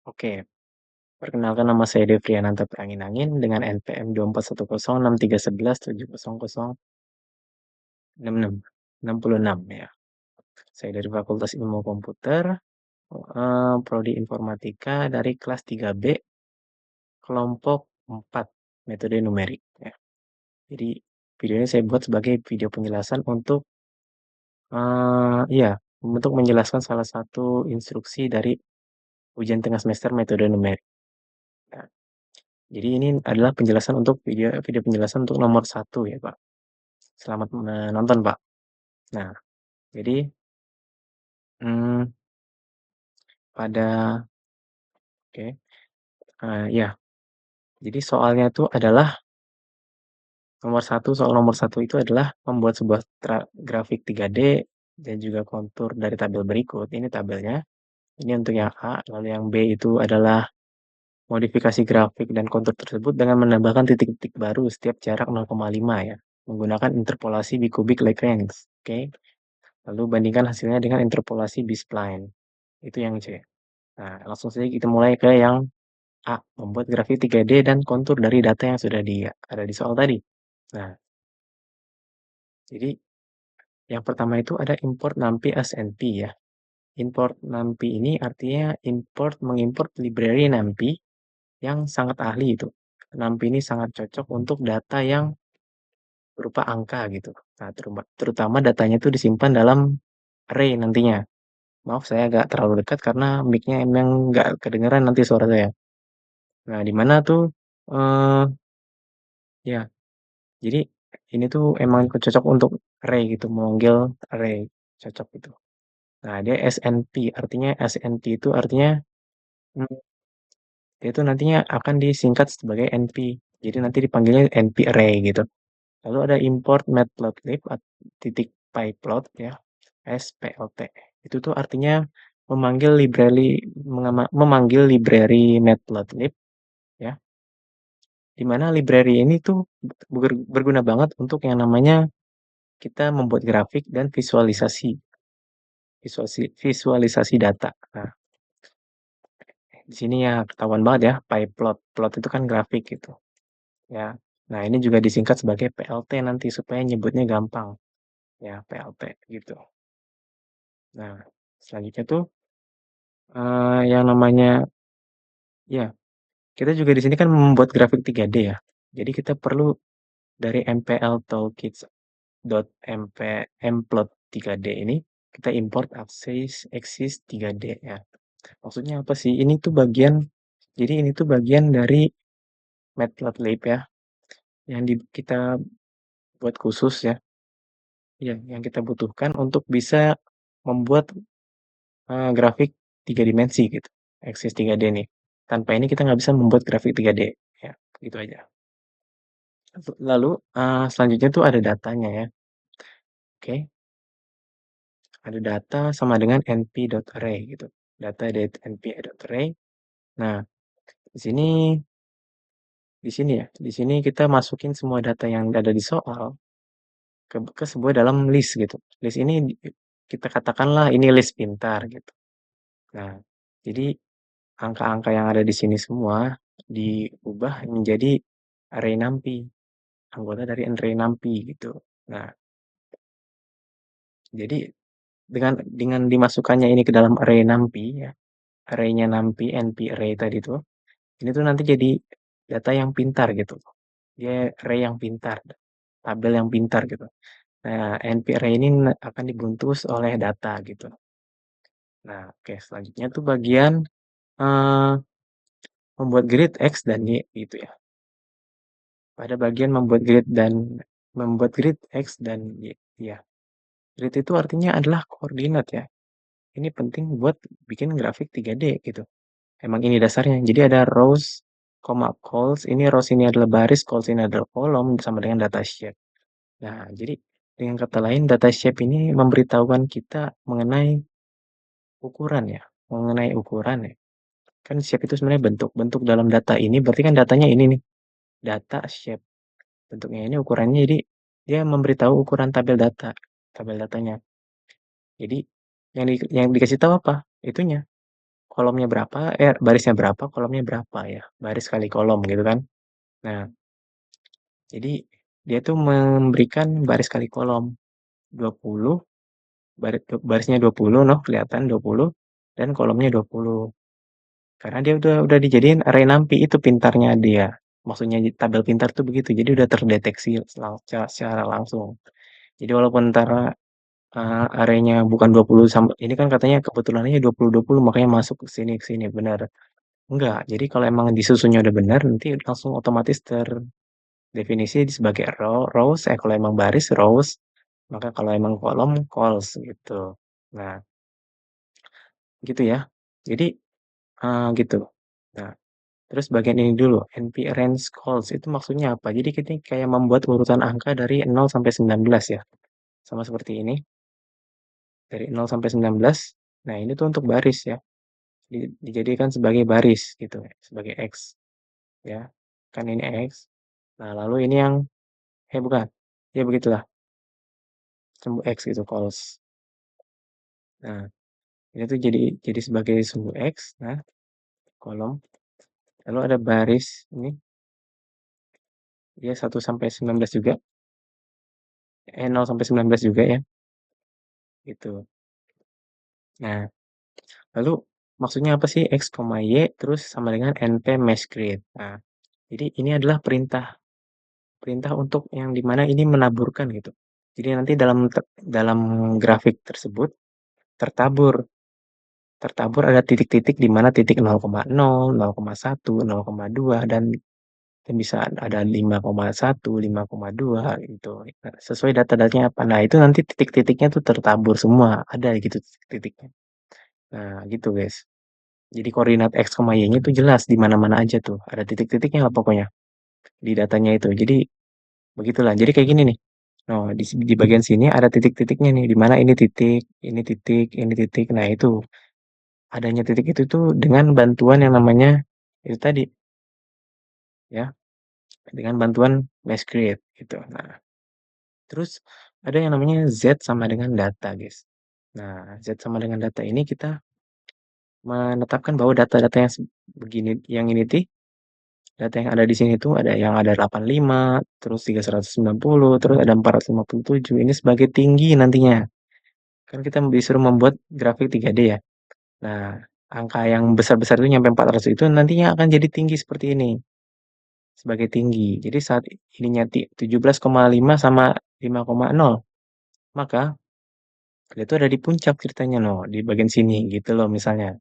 Oke, perkenalkan nama saya Devriananta Angin-Angin dengan NPM 24106311706666 ya. Saya dari Fakultas Ilmu Komputer, Prodi Informatika dari kelas 3B, kelompok 4, metode numerik ya. Jadi video ini saya buat sebagai video penjelasan iya, untuk menjelaskan salah satu instruksi dari ujian tengah semester metode numerik. Nah, jadi ini adalah penjelasan untuk video penjelasan untuk nomor satu ya, Pak. Selamat menonton, Pak. Nah, jadi hmm, pada oke, ya. Jadi soalnya itu adalah soal nomor satu itu adalah membuat sebuah grafik 3D dan juga kontur dari tabel berikut. Ini tabelnya. Ini untuk yang A, lalu yang B itu adalah modifikasi grafik dan kontur tersebut dengan menambahkan titik-titik baru setiap jarak 0,5 ya, menggunakan interpolasi bikubic Lagrange. Oke. Lalu bandingkan hasilnya dengan interpolasi B-spline. Itu yang C. Nah, langsung saja kita mulai ke yang A, membuat grafik 3D dan kontur dari data yang sudah ada di soal tadi. Nah, jadi yang pertama itu ada import numpy as NP ya. Import numpy ini artinya mengimport library numpy yang sangat ahli itu. Numpy ini sangat cocok untuk data yang berupa angka gitu. Nah, terutama datanya itu disimpan dalam array nantinya. Maaf saya agak terlalu dekat karena mic-nya emang nggak kedengeran nanti suara saya. Nah, di mana tuh eh ya, jadi ini tuh emang cocok untuk array gitu, memanggil array cocok gitu. Nah, dia SNP, artinya SNP itu artinya hmm, dia itu nantinya akan disingkat sebagai NP. Jadi nanti dipanggilnya NP array gitu. Lalu ada import matplotlib titik pyplot ya, SPLT. Itu tuh artinya memanggil library matplotlib ya. Di mana library ini tuh berguna banget untuk yang namanya kita membuat grafik dan visualisasi data. Nah, di sini ya ketahuan banget ya, pyplot. Plot itu kan grafik gitu, ya. Nah, ini juga disingkat sebagai PLT nanti supaya nyebutnya gampang, ya PLT gitu. Nah, selanjutnya tuh yang namanya ya, kita juga di sini kan membuat grafik 3D ya. Jadi kita perlu dari MPL toolkits.mplot 3D ini kita import axis 3D ya. Maksudnya apa sih? Ini tuh bagian dari Matplotlib ya, yang kita buat khusus ya, yang kita butuhkan untuk bisa membuat grafik 3 dimensi gitu, axis 3D nih. Tanpa ini kita nggak bisa membuat grafik 3D ya, gitu aja. Lalu selanjutnya tuh ada datanya ya, oke. Ada data sama dengan np.array gitu, data dari np.array. Nah, di sini di sini kita masukin semua data yang ada di soal ke sebuah dalam list gitu. List ini kita katakanlah ini list pintar gitu. Nah, jadi angka-angka yang ada di sini semua diubah menjadi array numpy, anggota dari array numpy gitu. Nah, jadi dengan dimasukkannya ini ke dalam array numpy ya, arraynya numpy np array tadi tuh, ini tuh nanti jadi data yang pintar gitu. Dia array yang pintar, tabel yang pintar gitu. Nah, np array ini akan dibungkus oleh data gitu. Nah, oke, selanjutnya tuh bagian eh, membuat grid X dan Y gitu ya. Pada bagian membuat grid X dan Y ya. Grid itu artinya adalah koordinat ya. Ini penting buat bikin grafik 3D gitu. Emang ini dasarnya. Jadi ada rows, calls. Ini rows ini adalah baris, calls ini adalah kolom sama dengan data shape. Nah, jadi dengan kata lain data shape ini memberitahukan kita mengenai ukuran ya. Kan shape itu sebenarnya bentuk. Bentuk dalam data ini berarti kan datanya ini nih. Data shape. Bentuknya ini ukurannya jadi dia memberitahu ukuran tabel datanya. Jadi yang dikasih tahu apa? Itunya kolomnya berapa, barisnya berapa, kolomnya berapa ya, baris kali kolom gitu kan. Nah, jadi dia tuh memberikan baris kali kolom 20, barisnya 20 noh, kelihatan 20 dan kolomnya 20. Karena dia udah dijadiin array NumPy, itu pintarnya dia. Maksudnya tabel pintar tuh begitu, jadi udah terdeteksi secara langsung. Jadi walaupun entar array-nya bukan 20 sampai ini kan katanya kebetulannya 20 20 makanya masuk ke sini, benar. Enggak, jadi kalau emang disusunnya udah benar nanti langsung otomatis terdefinisi sebagai rows, kalau emang baris rows, maka kalau emang kolom calls gitu. Nah, gitu ya. Jadi gitu. Nah, terus bagian ini dulu, NP range calls itu maksudnya apa? Jadi kita kayak membuat urutan angka dari 0 sampai 19 ya. Sama seperti ini, dari 0 sampai 19. Nah, ini tuh untuk baris ya. Dijadikan sebagai baris gitu, sebagai X ya. Kan ini X. Nah, lalu ini yang bukan. Ya begitulah, sumbu X gitu calls. Nah, ini tuh jadi sebagai sumbu X, nah, kolom. Lalu ada baris ini, dia 1 sampai 19 juga. 0 sampai 19 juga ya. Gitu. Nah, lalu maksudnya apa sih X, Y terus sama dengan NP Mescreate. Nah, jadi ini adalah perintah perintah untuk yang dimana ini menaburkan gitu. Jadi nanti dalam grafik tersebut tertabur tertabur ada titik-titik di mana titik 0,0, 0,1, 0,2 dan bisa ada 5,1, 5,2 gitu. Nah, sesuai data-datanya apa. Nah, itu nanti titik-titiknya tuh tertabur semua, ada gitu titik-titiknya. Nah, gitu guys. Jadi koordinat X, Y-nya tuh jelas di mana-mana aja tuh. Ada titik-titiknya lah pokoknya di datanya itu. Jadi begitulah. Jadi kayak gini nih. Nah, di bagian sini ada titik-titiknya nih, di mana ini titik, ini titik, ini titik. Nah, itu adanya titik itu tuh dengan bantuan yang namanya itu tadi ya, dengan bantuan mass create gitu. Nah, terus ada yang namanya Z sama dengan data, guys. Nah, Z sama dengan data ini kita menetapkan bahwa data-data yang begini, yang ini tuh data yang ada di sini tuh ada yang ada 85, terus 390, terus ada 457. Ini sebagai tinggi nantinya. Kan kita disuruh membuat grafik 3D ya. Nah, angka yang besar-besar itu nyampe 400 itu nantinya akan jadi tinggi seperti ini. Sebagai tinggi. Jadi saat ininya 17,5 sama 5,0, maka itu ada di puncak ceritanya no, di bagian sini gitu loh misalnya.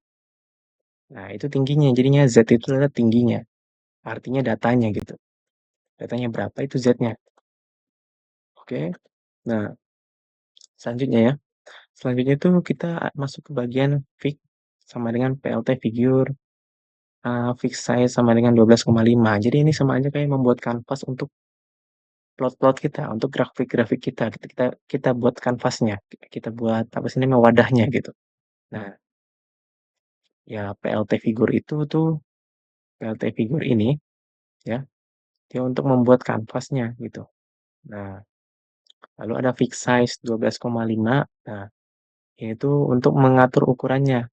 Nah, itu tingginya. Jadinya Z itu adalah tingginya. Artinya datanya gitu. Datanya berapa itu Z-nya. Oke. Nah, selanjutnya ya. Selanjutnya itu kita masuk ke bagian fix sama dengan PLT figure, fix size sama dengan 12,5. Jadi ini sama aja kayak membuat kanvas untuk plot-plot kita, untuk grafik-grafik kita. Kita buat kanvasnya, kita buat apa sih namanya wadahnya gitu. Nah, ya PLT figure ini ya, dia untuk membuat kanvasnya gitu. Nah, lalu ada fix size 12,5. Nah, ini tuh untuk mengatur ukurannya,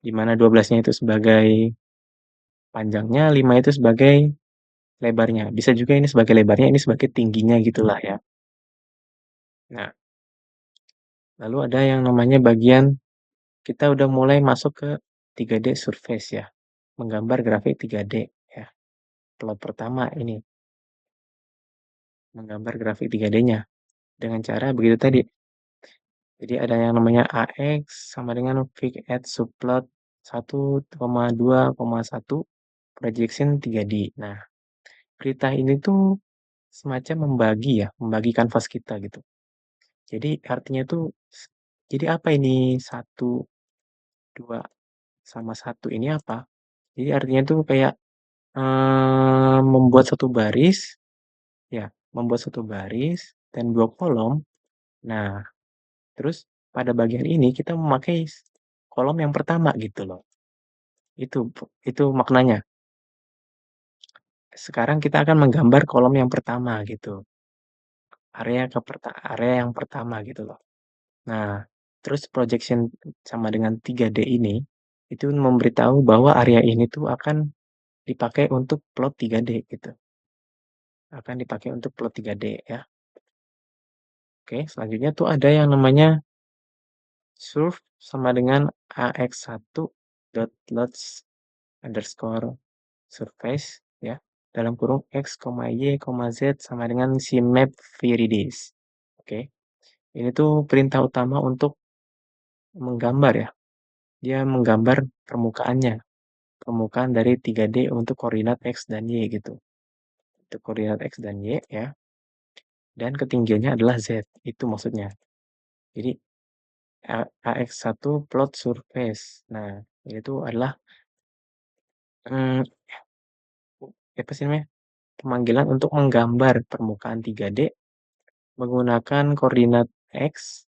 di mana 12-nya itu sebagai panjangnya, 5 itu sebagai lebarnya. Bisa juga ini sebagai lebarnya, ini sebagai tingginya gitulah ya. Nah, lalu ada yang namanya bagian kita udah mulai masuk ke 3D surface ya. Menggambar grafik 3D ya. Plot pertama ini menggambar grafik 3D-nya dengan cara begitu tadi. Jadi ada yang namanya AX sama dengan fig at subplot 1,2,1 projection 3D. Nah, perintah ini tuh semacam membagi kanvas kita gitu. Jadi artinya tuh, jadi apa ini 1, 2 sama 1 ini apa? Jadi artinya tuh kayak membuat satu baris, ya, membuat satu baris dan 2 kolom. Nah, terus pada bagian ini kita memakai kolom yang pertama gitu loh. Itu maknanya. Sekarang kita akan menggambar kolom yang pertama gitu. Area yang pertama gitu loh. Nah, terus projection sama dengan 3D ini itu memberitahu bahwa area ini tuh akan dipakai untuk plot 3D gitu, akan dipakai untuk plot 3D ya. Oke, selanjutnya tuh ada yang namanya surf sama dengan ax1.loads underscore surface ya, dalam kurung x, y, z sama dengan CMap Viridis. Oke, ini tuh perintah utama untuk menggambar ya. Dia menggambar permukaannya, permukaan dari 3D untuk koordinat X dan Y gitu. Untuk koordinat X dan Y ya. Dan ketinggiannya adalah Z, itu maksudnya. Jadi AX1 plot surface. Nah, itu adalah hmm, apa sih namanya? Pemanggilan untuk menggambar permukaan 3D menggunakan koordinat X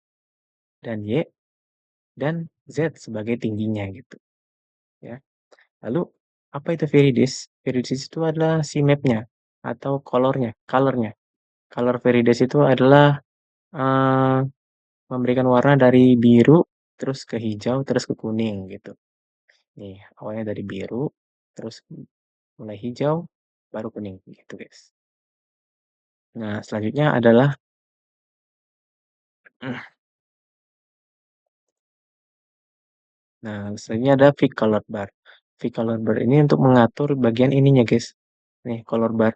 dan Y dan Z sebagai tingginya gitu ya. Lalu apa itu Viridis? Viridis itu adalah si map-nya atau color-nya. Color Viridis itu adalah eh, memberikan warna dari biru terus ke hijau terus ke kuning gitu. Nih, awalnya dari biru terus mulai hijau baru kuning gitu, guys. Nah, selanjutnya adalah nah, selanjutnya ada Pick Color Bar. Pick Color Bar ini untuk mengatur bagian ininya, guys. Nih, color bar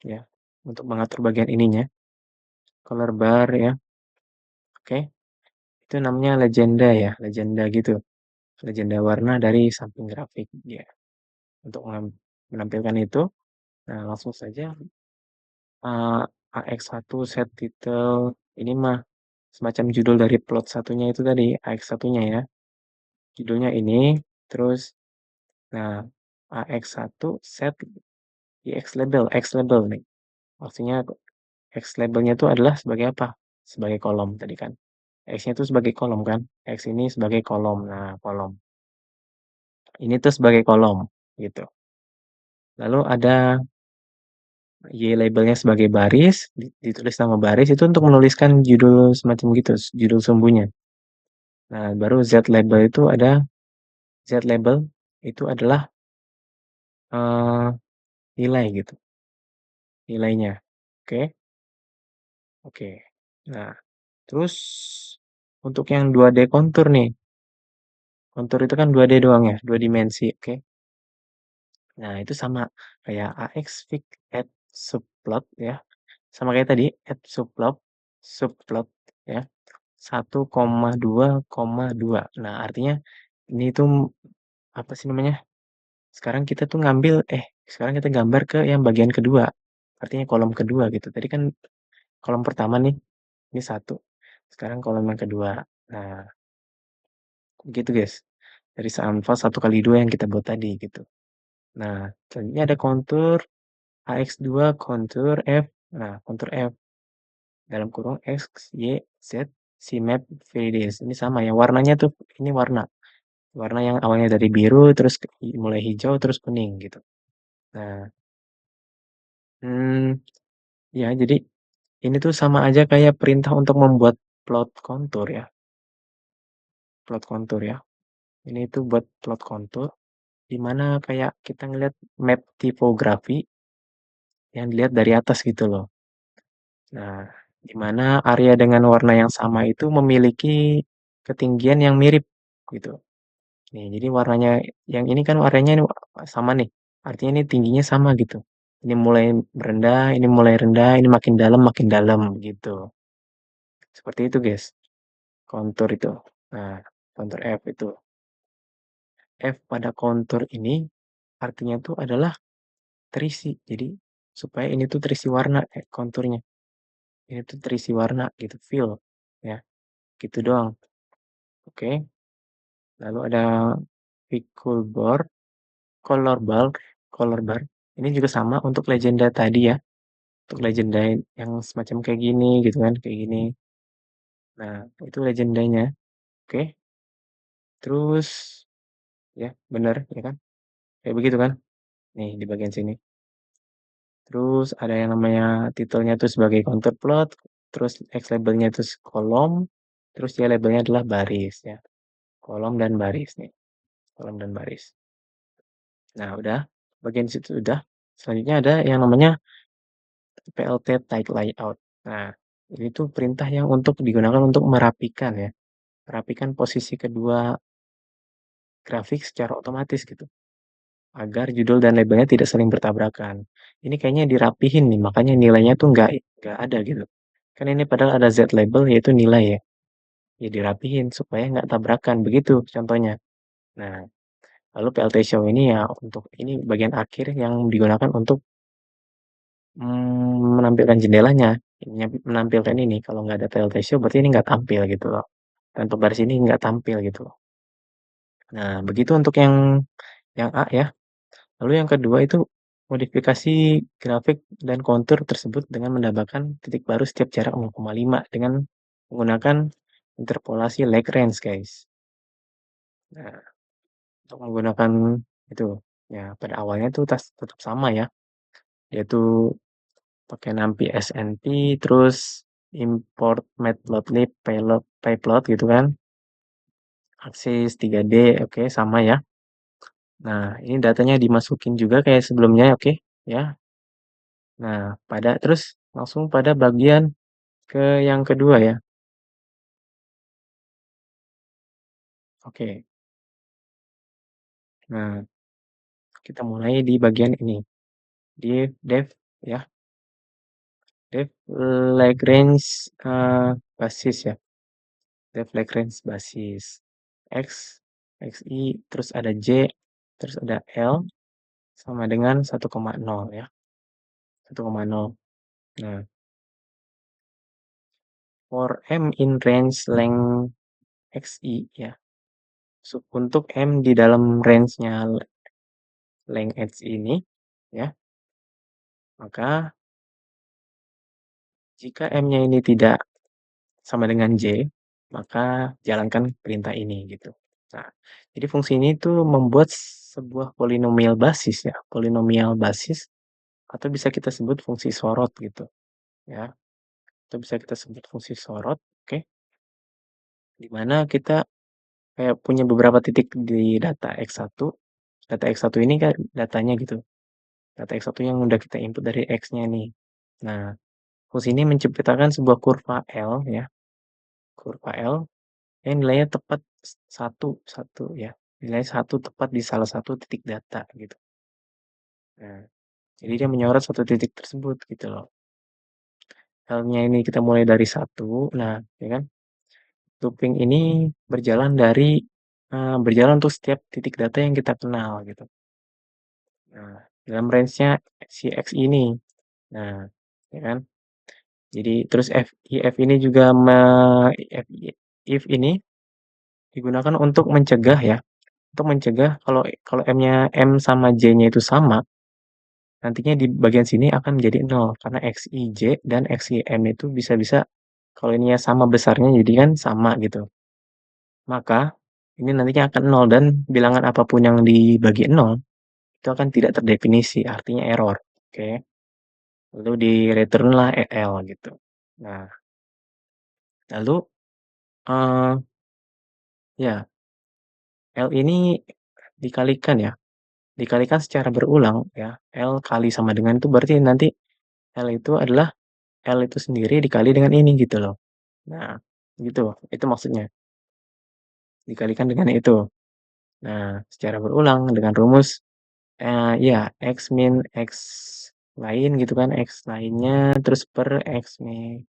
ya. Untuk mengatur bagian ininya, color bar ya. Oke. Itu namanya legenda ya, legenda gitu. Legenda warna dari samping grafik ya. Untuk menampilkan itu, nah langsung saja AX1 set title ini mah semacam judul dari plot satunya itu tadi, AX1-nya ya. Judulnya ini, terus nah AX1 set X label nih. Maksudnya X labelnya itu adalah sebagai apa? Sebagai kolom tadi kan. X-nya itu sebagai kolom kan. X ini sebagai kolom. Nah, kolom. Ini tuh sebagai kolom gitu. Lalu ada Y labelnya sebagai baris, ditulis nama baris itu untuk menuliskan judul semacam gitu, judul sumbunya. Nah, baru Z label itu ada Z label itu adalah eh, nilai gitu, nilainya. Oke, oke. Nah, terus untuk yang 2D kontur nih, kontur itu kan 2D doang ya, 2 dimensi. Oke. Nah, itu sama kayak AX fig add subplot ya. Sama kayak tadi, add subplot, subplot ya. 1,2,2. Nah, artinya ini tuh apa sih namanya? Sekarang kita gambar ke yang bagian kedua. Artinya kolom kedua gitu. Tadi kan kolom pertama nih, ini satu. Sekarang kolom yang kedua. Nah, gitu guys. Dari kanvas 1 kali 2 yang kita buat tadi gitu. Nah, selanjutnya ada kontur AX2 kontur F. Nah, kontur F dalam kurung X, Y, Z, CMap Viridis. Ini sama ya, warnanya tuh ini warna. Warna yang awalnya dari biru terus mulai hijau terus kuning gitu. Nah, hmm, ya jadi ini tuh sama aja kayak perintah untuk membuat plot kontur ya. Plot kontur ya. Ini tuh buat plot kontur di mana kayak kita ngeliat map tipografi yang dilihat dari atas gitu loh. Nah, di mana area dengan warna yang sama itu memiliki ketinggian yang mirip gitu. Nih, jadi warnanya yang ini kan warnanya ini sama nih. Artinya ini tingginya sama gitu. Ini mulai rendah, ini mulai rendah, ini makin dalam gitu. Seperti itu, guys. Kontur itu. Nah, kontur F itu. F pada kontur ini artinya tuh adalah terisi. Jadi supaya ini tuh terisi warna konturnya. Ini tuh terisi warna gitu, fill ya. Gitu doang. Oke. Lalu ada pickle bar, color bar, color bar. Ini juga sama untuk legenda tadi ya. Untuk legenda yang semacam kayak gini gitu kan, kayak gini. Nah, itu legendanya. Oke. Terus ya, bener ya kan? Kayak begitu kan? Nih di bagian sini. Terus ada yang namanya titelnya itu sebagai counter plot, terus X labelnya itu kolom, terus dia labelnya adalah baris ya. Kolom dan baris nih. kolom dan baris. Nah udah, bagian situ udah, selanjutnya ada yang namanya PLT Tight Layout. Nah, ini tuh perintah yang untuk digunakan untuk merapikan ya, merapikan posisi kedua grafik secara otomatis gitu, agar judul dan labelnya tidak saling bertabrakan. Ini kayaknya dirapihin nih, makanya nilainya tuh nggak ada gitu. Kan ini padahal ada Z label yaitu nilai ya, ya dirapihin supaya nggak tabrakan, begitu contohnya. Nah, lalu PLT Show ini ya untuk ini bagian akhir yang digunakan untuk menampilkan jendelanya, menampilkan ini, kalau nggak ada PLT Show berarti ini nggak tampil gitu loh, dan pembaris ini nggak tampil gitu loh. Nah, begitu untuk yang A ya. Lalu yang kedua itu modifikasi grafik dan kontur tersebut dengan menambahkan titik baru setiap jarak 0,5 dengan menggunakan interpolasi Lagrange, guys. Nah, untuk menggunakan itu, ya pada awalnya tuh tetap sama ya, yaitu pakai NumPy SNP, terus import matplotlib pyplot gitu kan, aksis 3D, oke sama ya. Nah, ini datanya dimasukin juga kayak sebelumnya, oke ya. Nah, terus langsung pada bagian ke yang kedua ya. Oke. Nah, kita mulai di bagian ini. Di dev ya, dev Lagrange basis ya. Dev Lagrange basis X, XI, terus ada J, terus ada L sama dengan 1,0 ya. 1,0. Nah, for M in range length XI ya. Untuk M di dalam range-nya length X ini ya, maka jika M-nya ini tidak sama dengan J, maka jalankan perintah ini gitu. Nah, jadi fungsi ini tuh membuat sebuah polinomial basis ya, polinomial basis atau bisa kita sebut fungsi sorot gitu ya. Atau bisa kita sebut fungsi sorot, oke. Di mana kita kayak punya beberapa titik di data X1. Data X1 ini kan datanya gitu. Data X1 yang udah kita input dari X-nya nih. Nah, fungsi ini menciptakan sebuah kurva L ya. Kurva L yang nilainya tepat satu satu ya, nilai satu tepat di salah satu titik data gitu. Nah, jadi dia menyorot satu titik tersebut gitu loh. L-nya ini kita mulai dari satu, nah ya kan, looping ini berjalan untuk setiap titik data yang kita kenal gitu. Nah, dalam range-nya si X ini. Nah, ya kan. Jadi terus if ini juga if ini digunakan untuk mencegah ya, untuk mencegah kalau kalau M-nya M sama J-nya itu sama, nantinya di bagian sini akan menjadi 0 karena XIJ dan XIM itu bisa-bisa kalau ininya sama besarnya jadi kan sama gitu. Maka ini nantinya akan 0 dan bilangan apapun yang dibagi 0 itu akan tidak terdefinisi, artinya error. Oke. Lalu di-return-lah EL gitu. Nah, lalu ya L ini dikalikan ya, dikalikan secara berulang ya, L kali sama dengan itu berarti nanti L itu sendiri dikali dengan ini gitu loh. Nah, gitu, itu maksudnya, dikalikan dengan itu. Nah, secara berulang dengan rumus, iya, X min X lain gitu kan, X lainnya, terus per X min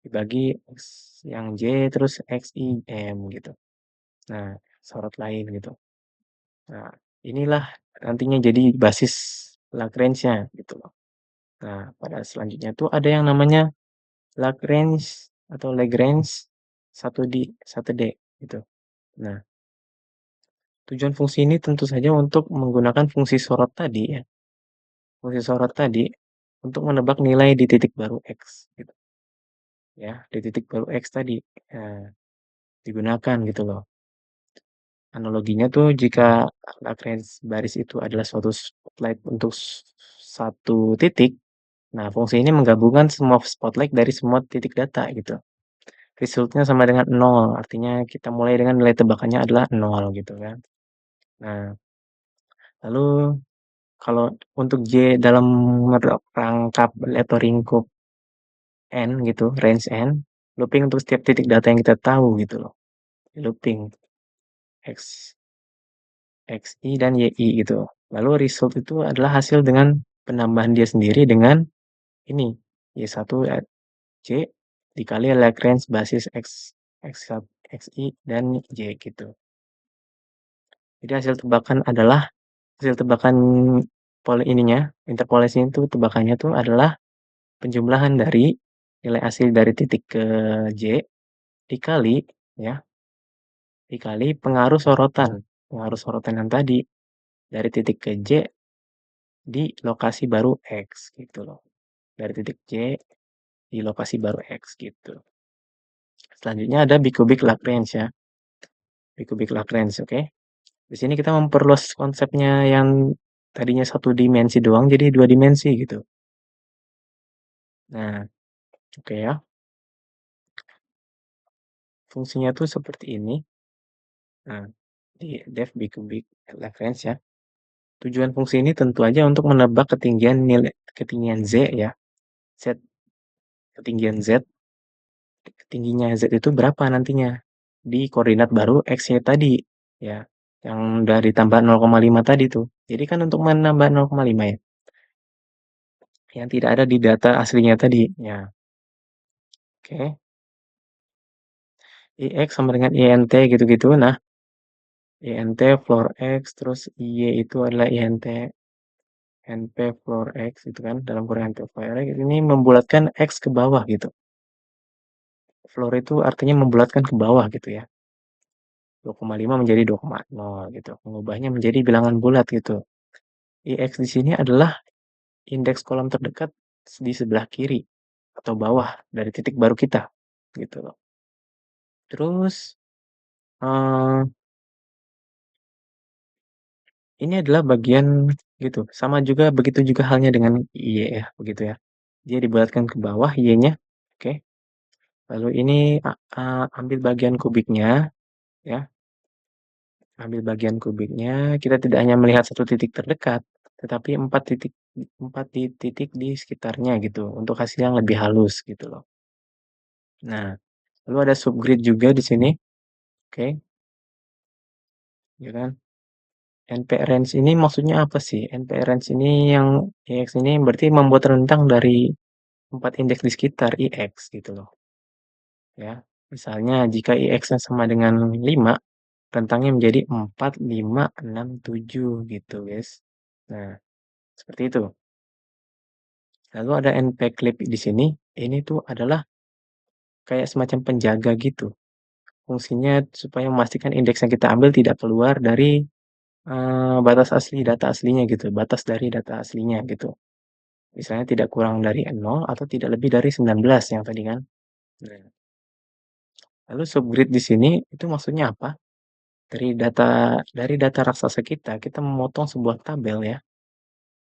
dibagi X yang J, terus X I M gitu. Nah, sorot lain gitu. Nah, inilah nantinya jadi basis Lagrange-nya gitu loh. Nah, pada selanjutnya tuh ada yang namanya Lagrange atau Lagrange 1D gitu. Nah, tujuan fungsi ini tentu saja untuk menggunakan fungsi sorot tadi ya. Fungsi sorot tadi untuk menebak nilai di titik baru X gitu. Ya, di titik baru X tadi digunakan gitu loh. Analoginya tuh jika Lagrange baris itu adalah suatu spotlight untuk satu titik, nah fungsi ini menggabungkan semua spotlight dari semua titik data gitu. Resultnya sama dengan 0, artinya kita mulai dengan nilai tebakannya adalah 0 gitu kan. Nah, lalu kalau untuk J dalam rangkap atau lingkup N gitu, range N, looping untuk setiap titik data yang kita tahu gitu loh. Looping X, XI dan YI gitu. Lalu result itu adalah hasil dengan penambahan dia sendiri dengan ini Y1 C dikali Lagrange basis X1, XI dan Y gitu. Jadi hasil tebakan interpolasi itu tebakannya tuh adalah penjumlahan dari nilai asli dari titik ke J dikali ya, dikali pengaruh sorotan yang tadi dari titik ke J di lokasi baru X gitu loh. Dari titik J di lokasi baru X gitu. Selanjutnya ada bicubic Lagrange ya. Bicubic Lagrange, oke. Di sini kita memperluas konsepnya yang tadinya satu dimensi doang jadi dua dimensi gitu. Nah, oke ya. Fungsinya tuh seperti ini. Nah, di def bicubic Lagrange ya. Tujuan fungsi ini tentu aja untuk menebak ketinggian Z ya. Z ketinggian Z, tingginya Z itu berapa nantinya di koordinat baru X-nya tadi ya. Yang udah ditambah 0,5 tadi tuh. Jadi kan untuk menambah 0,5 ya. Yang tidak ada di data aslinya tadi. Ya, oke. IX sama dengan INT gitu-gitu. Nah, INT floor X terus IY itu adalah INT NP floor X itu kan dalam kurung NP floor X ini membulatkan X ke bawah gitu. Floor itu artinya membulatkan ke bawah gitu ya. 2,5 menjadi 2,0 gitu. Mengubahnya menjadi bilangan bulat gitu. IX di sini adalah indeks kolom terdekat di sebelah kiri atau bawah dari titik baru kita gitu loh. Terus eh, ini adalah bagian gitu. Sama juga begitu juga halnya dengan Y ya, begitu ya. Dia dibulatkan ke bawah Y-nya. Oke. Lalu ini ambil bagian kubiknya ya. Ambil bagian kubiknya, kita tidak hanya melihat satu titik terdekat, tetapi empat titik di sekitarnya gitu untuk hasil yang lebih halus gitu loh. Nah, lalu ada subgrid juga di sini. Oke, ya kan? NP range ini maksudnya apa sih? NP range ini yang IX ini berarti membuat rentang dari 4 indeks di sekitar IX gitu loh. Ya. Misalnya jika IX-nya sama dengan 5, rentangnya menjadi 4, 5, 6, 7 gitu, guys. Nah, seperti itu. Lalu ada NP clip di sini. Ini tuh adalah kayak semacam penjaga gitu. Fungsinya supaya memastikan indeks yang kita ambil tidak keluar dari batas asli data aslinya gitu, batas dari data aslinya gitu. Misalnya tidak kurang dari 0 atau tidak lebih dari 19 yang tadi kan. Nah, lalu subgrid di sini itu maksudnya apa? Dari data raksasa kita memotong sebuah tabel ya.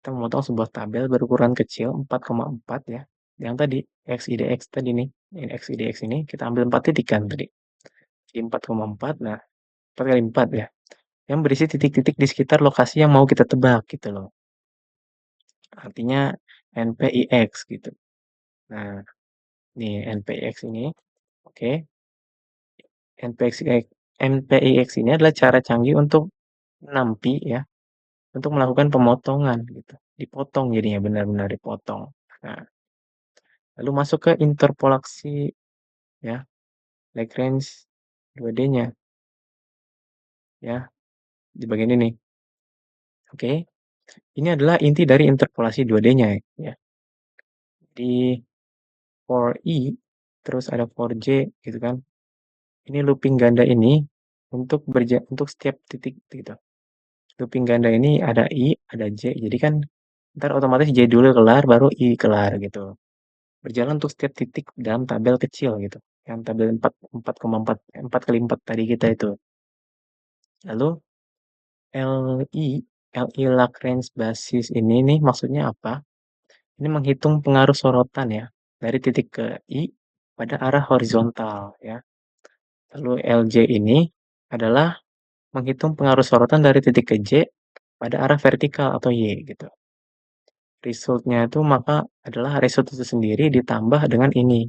Kita memotong sebuah tabel berukuran kecil 4,4 ya. Yang tadi XIDX tadi nih, XIDX ini kita ambil 4 titik kan tadi. Jadi 4,4, nah 4 kali 4 ya. Yang berisi titik-titik di sekitar lokasi yang mau kita tebak gitu loh. Artinya NPIX gitu. Nah, nih NPIX ini, oke. NPIX, NPIX ini adalah cara canggih untuk nampi ya, untuk melakukan pemotongan gitu. Dipotong jadinya benar-benar dipotong. Nah, lalu masuk ke interpolasi ya, Lagrange 2D-nya ya, di bagian ini. Oke. Ini adalah inti dari interpolasi 2D-nya ya. Di for I terus ada for J gitu kan. Ini looping ganda ini untuk setiap titik gitu. Looping ganda ini ada I, ada J. Jadi kan ntar otomatis J dulu kelar baru I kelar gitu. Berjalan untuk setiap titik dalam tabel kecil gitu. Yang tabel 4,4 4 kali 4 tadi kita itu. Lalu LI LI Lagrange basis ini nih maksudnya apa? Ini menghitung pengaruh sorotan ya dari titik ke I pada arah horizontal ya. Lalu LJ ini adalah menghitung pengaruh sorotan dari titik ke J pada arah vertikal atau Y gitu. Result-nya itu maka adalah result itu sendiri ditambah dengan ini.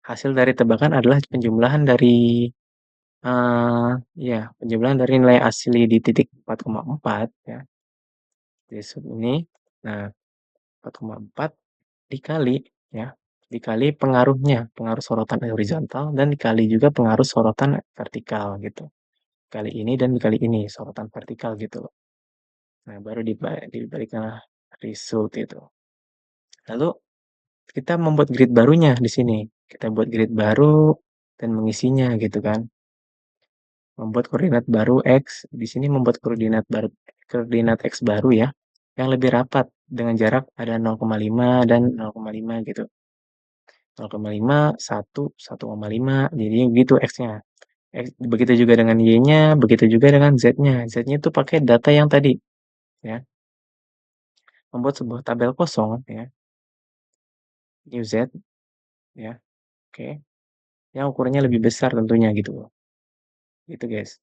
Hasil dari tebakan adalah penjumlahan dari ya penjumlahan dari nilai asli di titik 4,4 ya. Result ini, nah 4,4 dikali ya, dikali pengaruhnya, pengaruh sorotan horizontal dan dikali juga pengaruh sorotan vertikal gitu. Kali ini dan dikali ini sorotan vertikal gitu loh. Nah, baru dibalikanlah result itu. Lalu kita membuat grid barunya di sini. Kita buat grid baru dan mengisinya gitu kan. Membuat koordinat baru X, di sini membuat koordinat X baru ya, yang lebih rapat dengan jarak ada 0,5 dan 0,5 gitu. 0,5, 1, 1,5, jadi gitu X-nya. Begitu juga dengan Y-nya, begitu juga dengan Z-nya. Z-nya itu pakai data yang tadi ya. Membuat sebuah tabel kosong ya, new Z ya, oke. Yang ukurannya lebih besar tentunya gitu loh. Gitu guys.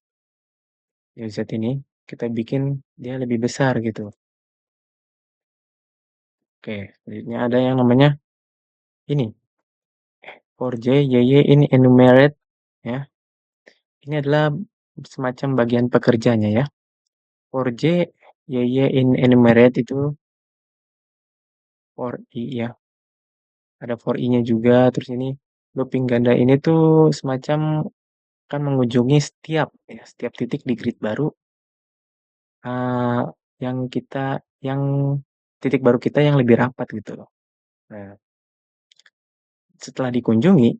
New Z ini kita bikin dia lebih besar gitu. Oke, selanjutnya ada yang namanya ini, for J, YY ini enumerate ya. Ini adalah semacam bagian pekerjanya ya. For J, YY in enumerate itu for I ya. Ada for I-nya juga, terus ini looping ganda ini tuh semacam kan mengunjungi setiap titik di grid baru, eee, yang titik baru kita yang lebih rapat gitu loh. Nah, setelah dikunjungi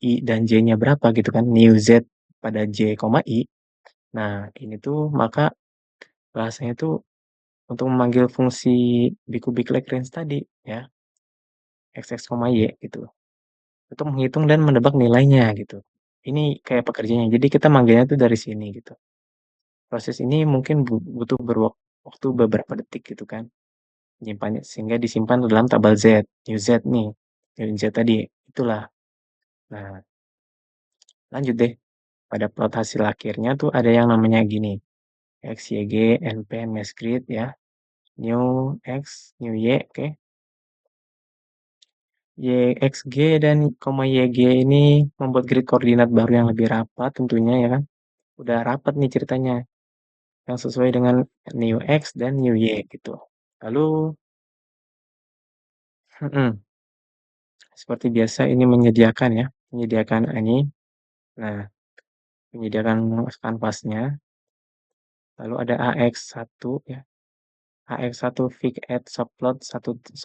I dan J-nya berapa gitu kan, new Z pada J, I. Nah, ini tuh maka bahasanya tuh untuk memanggil fungsi bikubic Lagrange tadi ya, X, Y gitu. Untuk menghitung dan menebak nilainya gitu. Ini kayak pekerjaannya, jadi kita manggilnya tuh dari sini gitu. Proses ini mungkin butuh waktu beberapa detik gitu kan, menyimpannya sehingga disimpan dalam tabel Z, new Z nih, new Z tadi, itulah. Nah, lanjut deh, pada plot hasil akhirnya tuh ada yang namanya gini, X, Y, G, NP, mass grid ya, new X, new Y, oke. Y, X, G, dan YG ini membuat grid koordinat baru yang lebih rapat tentunya ya kan. Udah rapat nih ceritanya, yang sesuai dengan new X dan new Y gitu. Lalu mhm, seperti biasa ini menyediakan ini, nah menyediakan kanvasnya, lalu ada AX1 ya, AX1 fig at subplot 1,2,1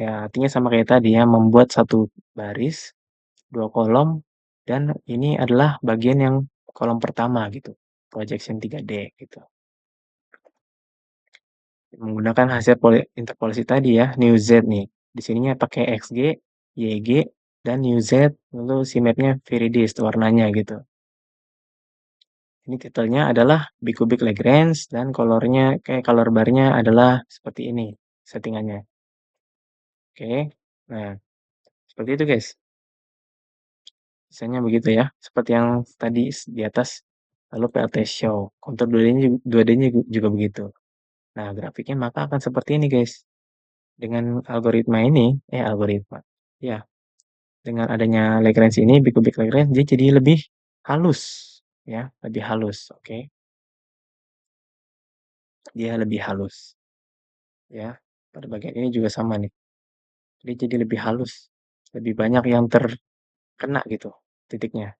ya artinya sama kayak tadi ya, membuat satu baris, 2 kolom, dan ini adalah bagian yang kolom pertama gitu, projection 3D gitu. Menggunakan hasil interpolasi tadi ya, new Z nih. Di sininya pakai XG, YG, dan new Z, lalu si mapnya Viridis warnanya gitu. Ini titelnya adalah bicubic Lagrange dan color bar-nya adalah seperti ini settingannya. Oke. Nah, seperti itu guys. Misalnya begitu ya, seperti yang tadi di atas. Lalu PLT show, kontur 2D-nya juga begitu. Nah, grafiknya maka akan seperti ini guys. Dengan algoritma ini, algoritma. Ya, dengan adanya Lagrange ini, bicubic Lagrange, dia jadi lebih halus, ya, lebih halus, oke. Dia lebih halus, ya. Pada bagian ini juga sama nih, dia jadi lebih halus, lebih banyak yang terkena gitu titiknya.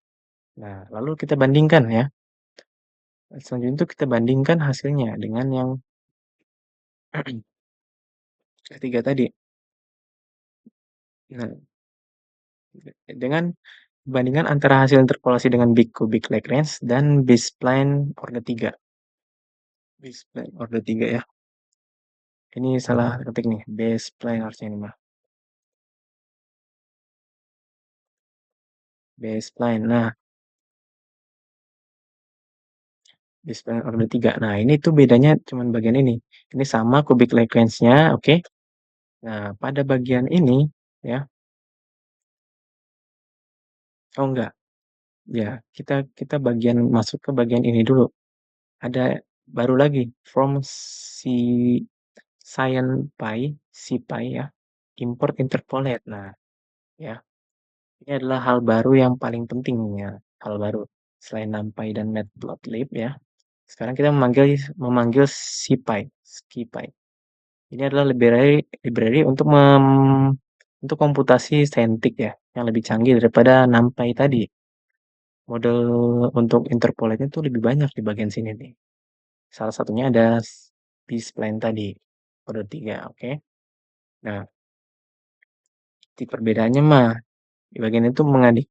Nah, lalu kita bandingkan ya. Selanjutnya itu kita bandingkan hasilnya dengan yang ketiga tadi. Nah, dengan bandingkan antara hasil interpolasi dengan bicubic Lagrange dan B-spline orde 3. B-spline orde 3 ya. Ini salah ketik nih, B-spline harusnya ini mah. B-spline. Nah, B-spline orde 3. Nah, ini tuh bedanya cuman bagian ini. Ini sama cubic Lagrange-nya, oke. Nah, pada bagian ini ya. Oh enggak. Ya, kita masuk ke bagian ini dulu. Ada baru lagi from SciPy ya, import interpolate. Nah, ya, ini adalah hal baru yang paling penting ya, hal baru. Selain NumPy dan Matplotlib ya, sekarang kita memanggil SciPy. Ini adalah library untuk komputasi saintik ya, yang lebih canggih daripada NumPy tadi. Model untuk interpolate-nya tuh lebih banyak di bagian sini nih. Salah satunya ada B-spline tadi, kode 3, oke. Nah, di perbedaannya mah, di bagian itu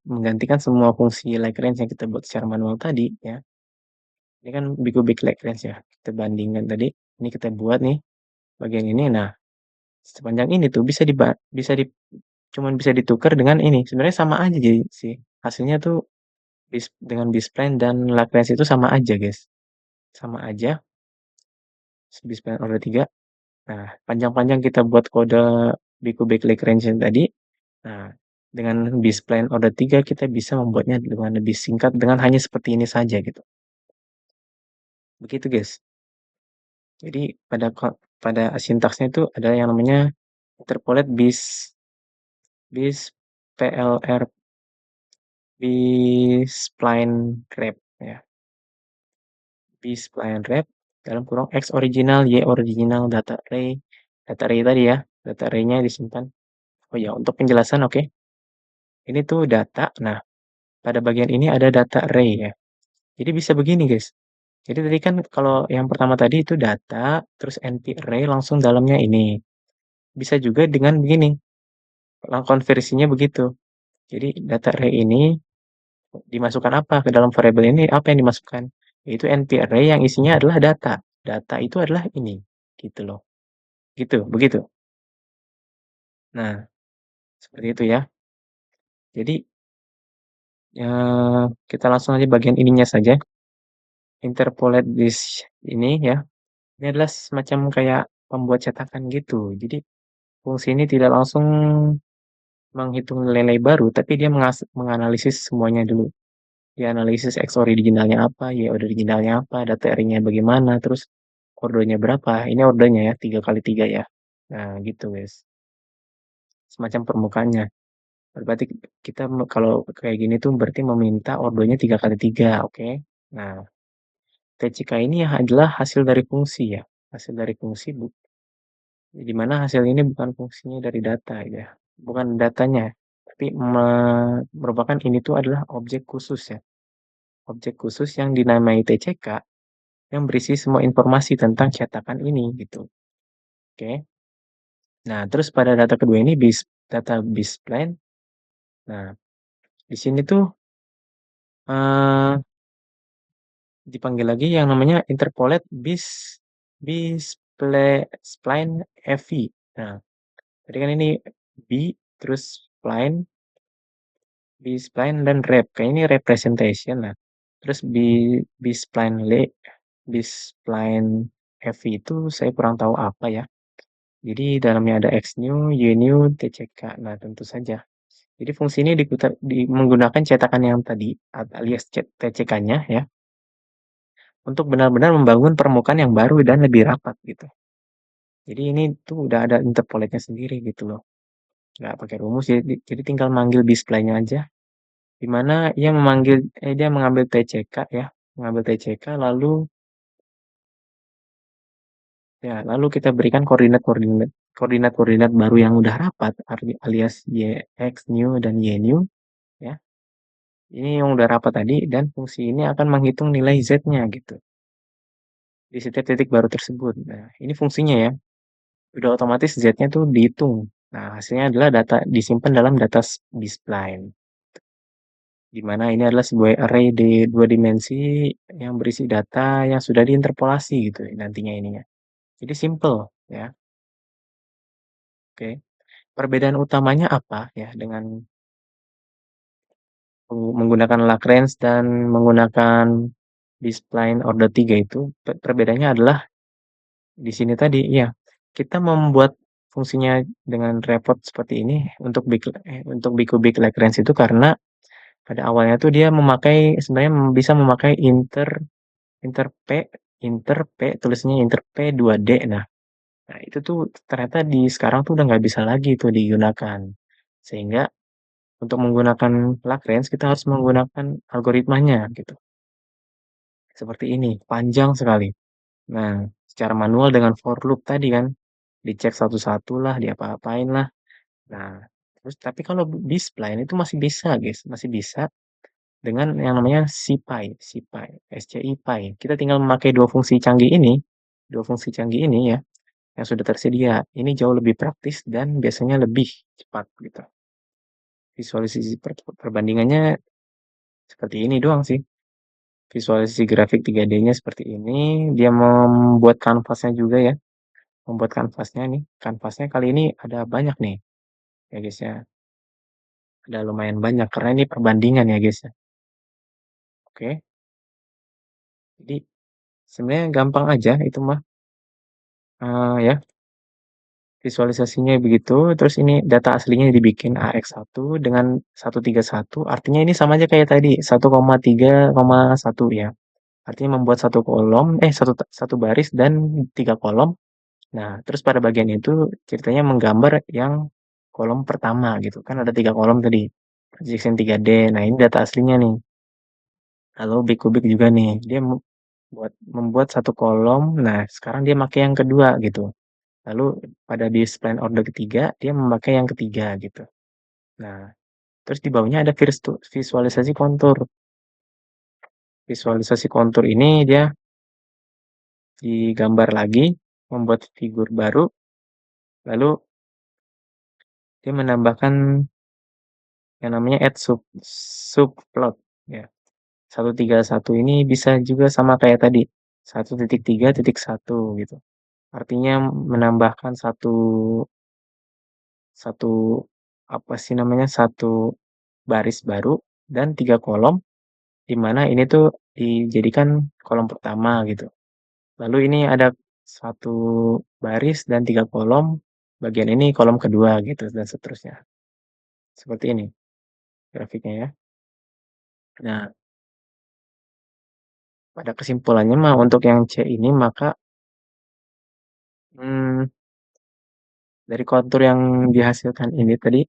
menggantikan semua fungsi Lagrange yang kita buat secara manual tadi, ya. Ini kan big Lagrange ya, kita bandingkan tadi, ini kita buat nih, bagian ini, nah, sepanjang ini tuh cuman bisa ditukar dengan ini, sebenarnya sama aja jadi sih, hasilnya tuh dengan B-spline dan Lagrange itu sama aja guys, sama aja, B-spline order 3. Nah, panjang-panjang kita buat kode Big Lagrange tadi. Nah, dengan B-spline order 3 kita bisa membuatnya dengan lebih singkat dengan hanya seperti ini saja gitu. Begitu guys. Jadi pada sintaksnya itu ada yang namanya interpolate bis PLR B-spline wrap ya. B-spline wrap dalam kurung X original, Y original, data array tadi ya. Data array-nya disimpan. Oh ya, untuk penjelasan oke. Ini tuh data. Nah, pada bagian ini ada data array ya. Jadi bisa begini guys. Jadi tadi kan kalau yang pertama tadi itu data, terus NP array langsung dalamnya ini. Bisa juga dengan begini, konversinya begitu. Jadi data array ini dimasukkan apa ke dalam variabel ini, apa yang dimasukkan? Yaitu NP array yang isinya adalah data. Data itu adalah ini, gitu loh. Gitu, begitu. Nah, seperti itu ya. Jadi kita langsung aja bagian ininya saja. Interpolate this ini ya. Ini adalah semacam kayak pembuat cetakan gitu. Jadi fungsi ini tidak langsung menghitung nilai baru, tapi dia menganalisis semuanya dulu. Dia analisis X originalnya apa, Y originalnya apa, data array-nya bagaimana, terus ordernya berapa. Ini ordernya ya, 3 kali 3 ya. Nah, gitu guys. Semacam permukaannya. Berarti kita kalau kayak gini tuh berarti meminta ordernya 3 kali 3, oke? Nah, TCK ini adalah hasil dari fungsi ya. Hasil dari fungsi di mana hasil ini bukan fungsinya dari data ya. Bukan datanya, tapi merupakan ini tuh adalah objek khusus ya. Objek khusus yang dinamai TCK yang berisi semua informasi tentang cetakan ini gitu. Oke. Nah, terus pada data kedua ini data B-spline. Nah, di sini tuh eh, dipanggil lagi yang namanya interpolate B-spline FV. Nah, tadi kan ini B terus B-spline dan rep. Kayak ini representation lah. Terus B-spline FV itu saya kurang tahu apa ya. Jadi dalamnya ada X-new, Y-new, TCK. Nah, tentu saja. Jadi fungsi ini menggunakan cetakan yang tadi, alias TCK-nya ya, untuk benar-benar membangun permukaan yang baru dan lebih rapat gitu. Jadi ini tuh udah ada interpolate-nya sendiri gitu loh. Nggak pakai rumus, jadi tinggal manggil display-nya aja. Di mana dia mengambil TCK ya, mengambil TCK lalu kita berikan koordinat baru yang udah rapat alias X new dan Y new ya. Ini yang udah rapat tadi dan fungsi ini akan menghitung nilai Z-nya gitu di setiap titik baru tersebut. Nah, ini fungsinya ya. Udah otomatis Z-nya tuh dihitung. Nah, hasilnya adalah data disimpan dalam data B-spline. Di mana ini adalah sebuah array di 2 dimensi yang berisi data yang sudah diinterpolasi gitu nantinya ininya. Jadi simple ya. Oke. Perbedaan utamanya apa ya dengan menggunakan Lagrange dan menggunakan B-spline order 3 itu? Perbedaannya adalah di sini tadi ya, kita membuat fungsinya dengan repot seperti ini untuk big Lagrange itu karena Pada awalnya tuh dia sebenarnya bisa memakai inter P inter P tulisannya inter P2D. Nah itu tuh ternyata di sekarang tuh udah nggak bisa lagi tuh digunakan. Sehingga untuk menggunakan Lagrange kita harus menggunakan algoritmanya gitu. Seperti ini, panjang sekali. Nah, secara manual dengan for loop tadi kan, dicek satu-satu lah, diapa-apain lah. Nah, terus tapi kalau B-spline itu masih bisa, guys, masih bisa dengan yang namanya SciPy, SCIPy. Kita tinggal memakai dua fungsi canggih ini ya, yang sudah tersedia. Ini jauh lebih praktis dan biasanya lebih cepat gitu. Visualisasi perbandingannya seperti ini doang sih. Visualisasi grafik 3D-nya seperti ini. Dia membuat kanvasnya juga ya. Membuat kanvasnya nih. Kanvasnya kali ini ada banyak nih ya guys ya. Ada lumayan banyak karena ini perbandingan ya guys ya. Oke. Jadi sebenarnya gampang aja itu mah. Ya, visualisasinya begitu. Terus ini data aslinya dibikin AX1 dengan 131. Artinya ini sama aja kayak tadi 1,3,1 ya. Artinya membuat satu baris dan tiga kolom. Nah, terus pada bagian itu ceritanya menggambar yang kolom pertama gitu. Kan ada tiga kolom tadi. Projection 3D. Nah, ini data aslinya nih. Lalu Big juga nih. Dia membuat satu kolom. Nah, sekarang dia pakai yang kedua gitu. Lalu pada di spline order ketiga, dia memakai yang ketiga gitu. Nah, terus di bawahnya ada visualisasi kontur. Visualisasi kontur ini dia digambar lagi, membuat figur baru, lalu dia menambahkan yang namanya add subplot ya. 131 ini bisa juga sama kayak tadi. 1.3.1 gitu. Artinya menambahkan satu satu apa sih namanya? Satu baris baru dan tiga kolom di mana ini tuh dijadikan kolom pertama gitu. Lalu ini ada satu baris dan tiga kolom, bagian ini kolom kedua gitu dan seterusnya. Seperti ini grafiknya ya. Nah, pada kesimpulannya mah untuk yang C ini maka hmm, dari kontur yang dihasilkan ini tadi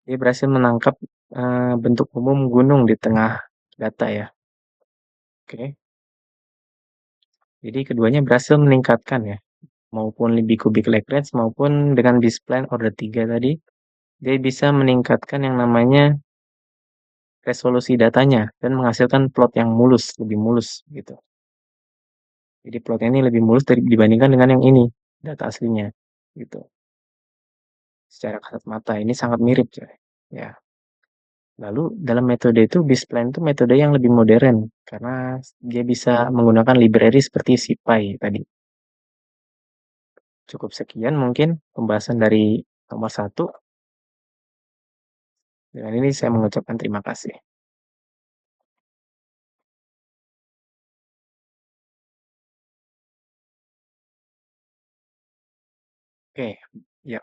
dia berhasil menangkap bentuk umum gunung di tengah data ya. Oke. Jadi keduanya berhasil meningkatkan ya, maupun lebih kubik Lagrange maupun dengan B-spline order 3 tadi, dia bisa meningkatkan yang namanya resolusi datanya dan menghasilkan plot yang mulus, lebih mulus gitu. Jadi plotnya ini lebih mulus dibandingkan dengan yang ini, data aslinya gitu. Secara kasat mata ini sangat mirip coy. Ya. Lalu dalam metode itu B-spline itu metode yang lebih modern karena dia bisa menggunakan library seperti SciPy tadi. Cukup sekian mungkin pembahasan dari nomor satu. Dengan ini saya mengucapkan terima kasih. Oke, ya.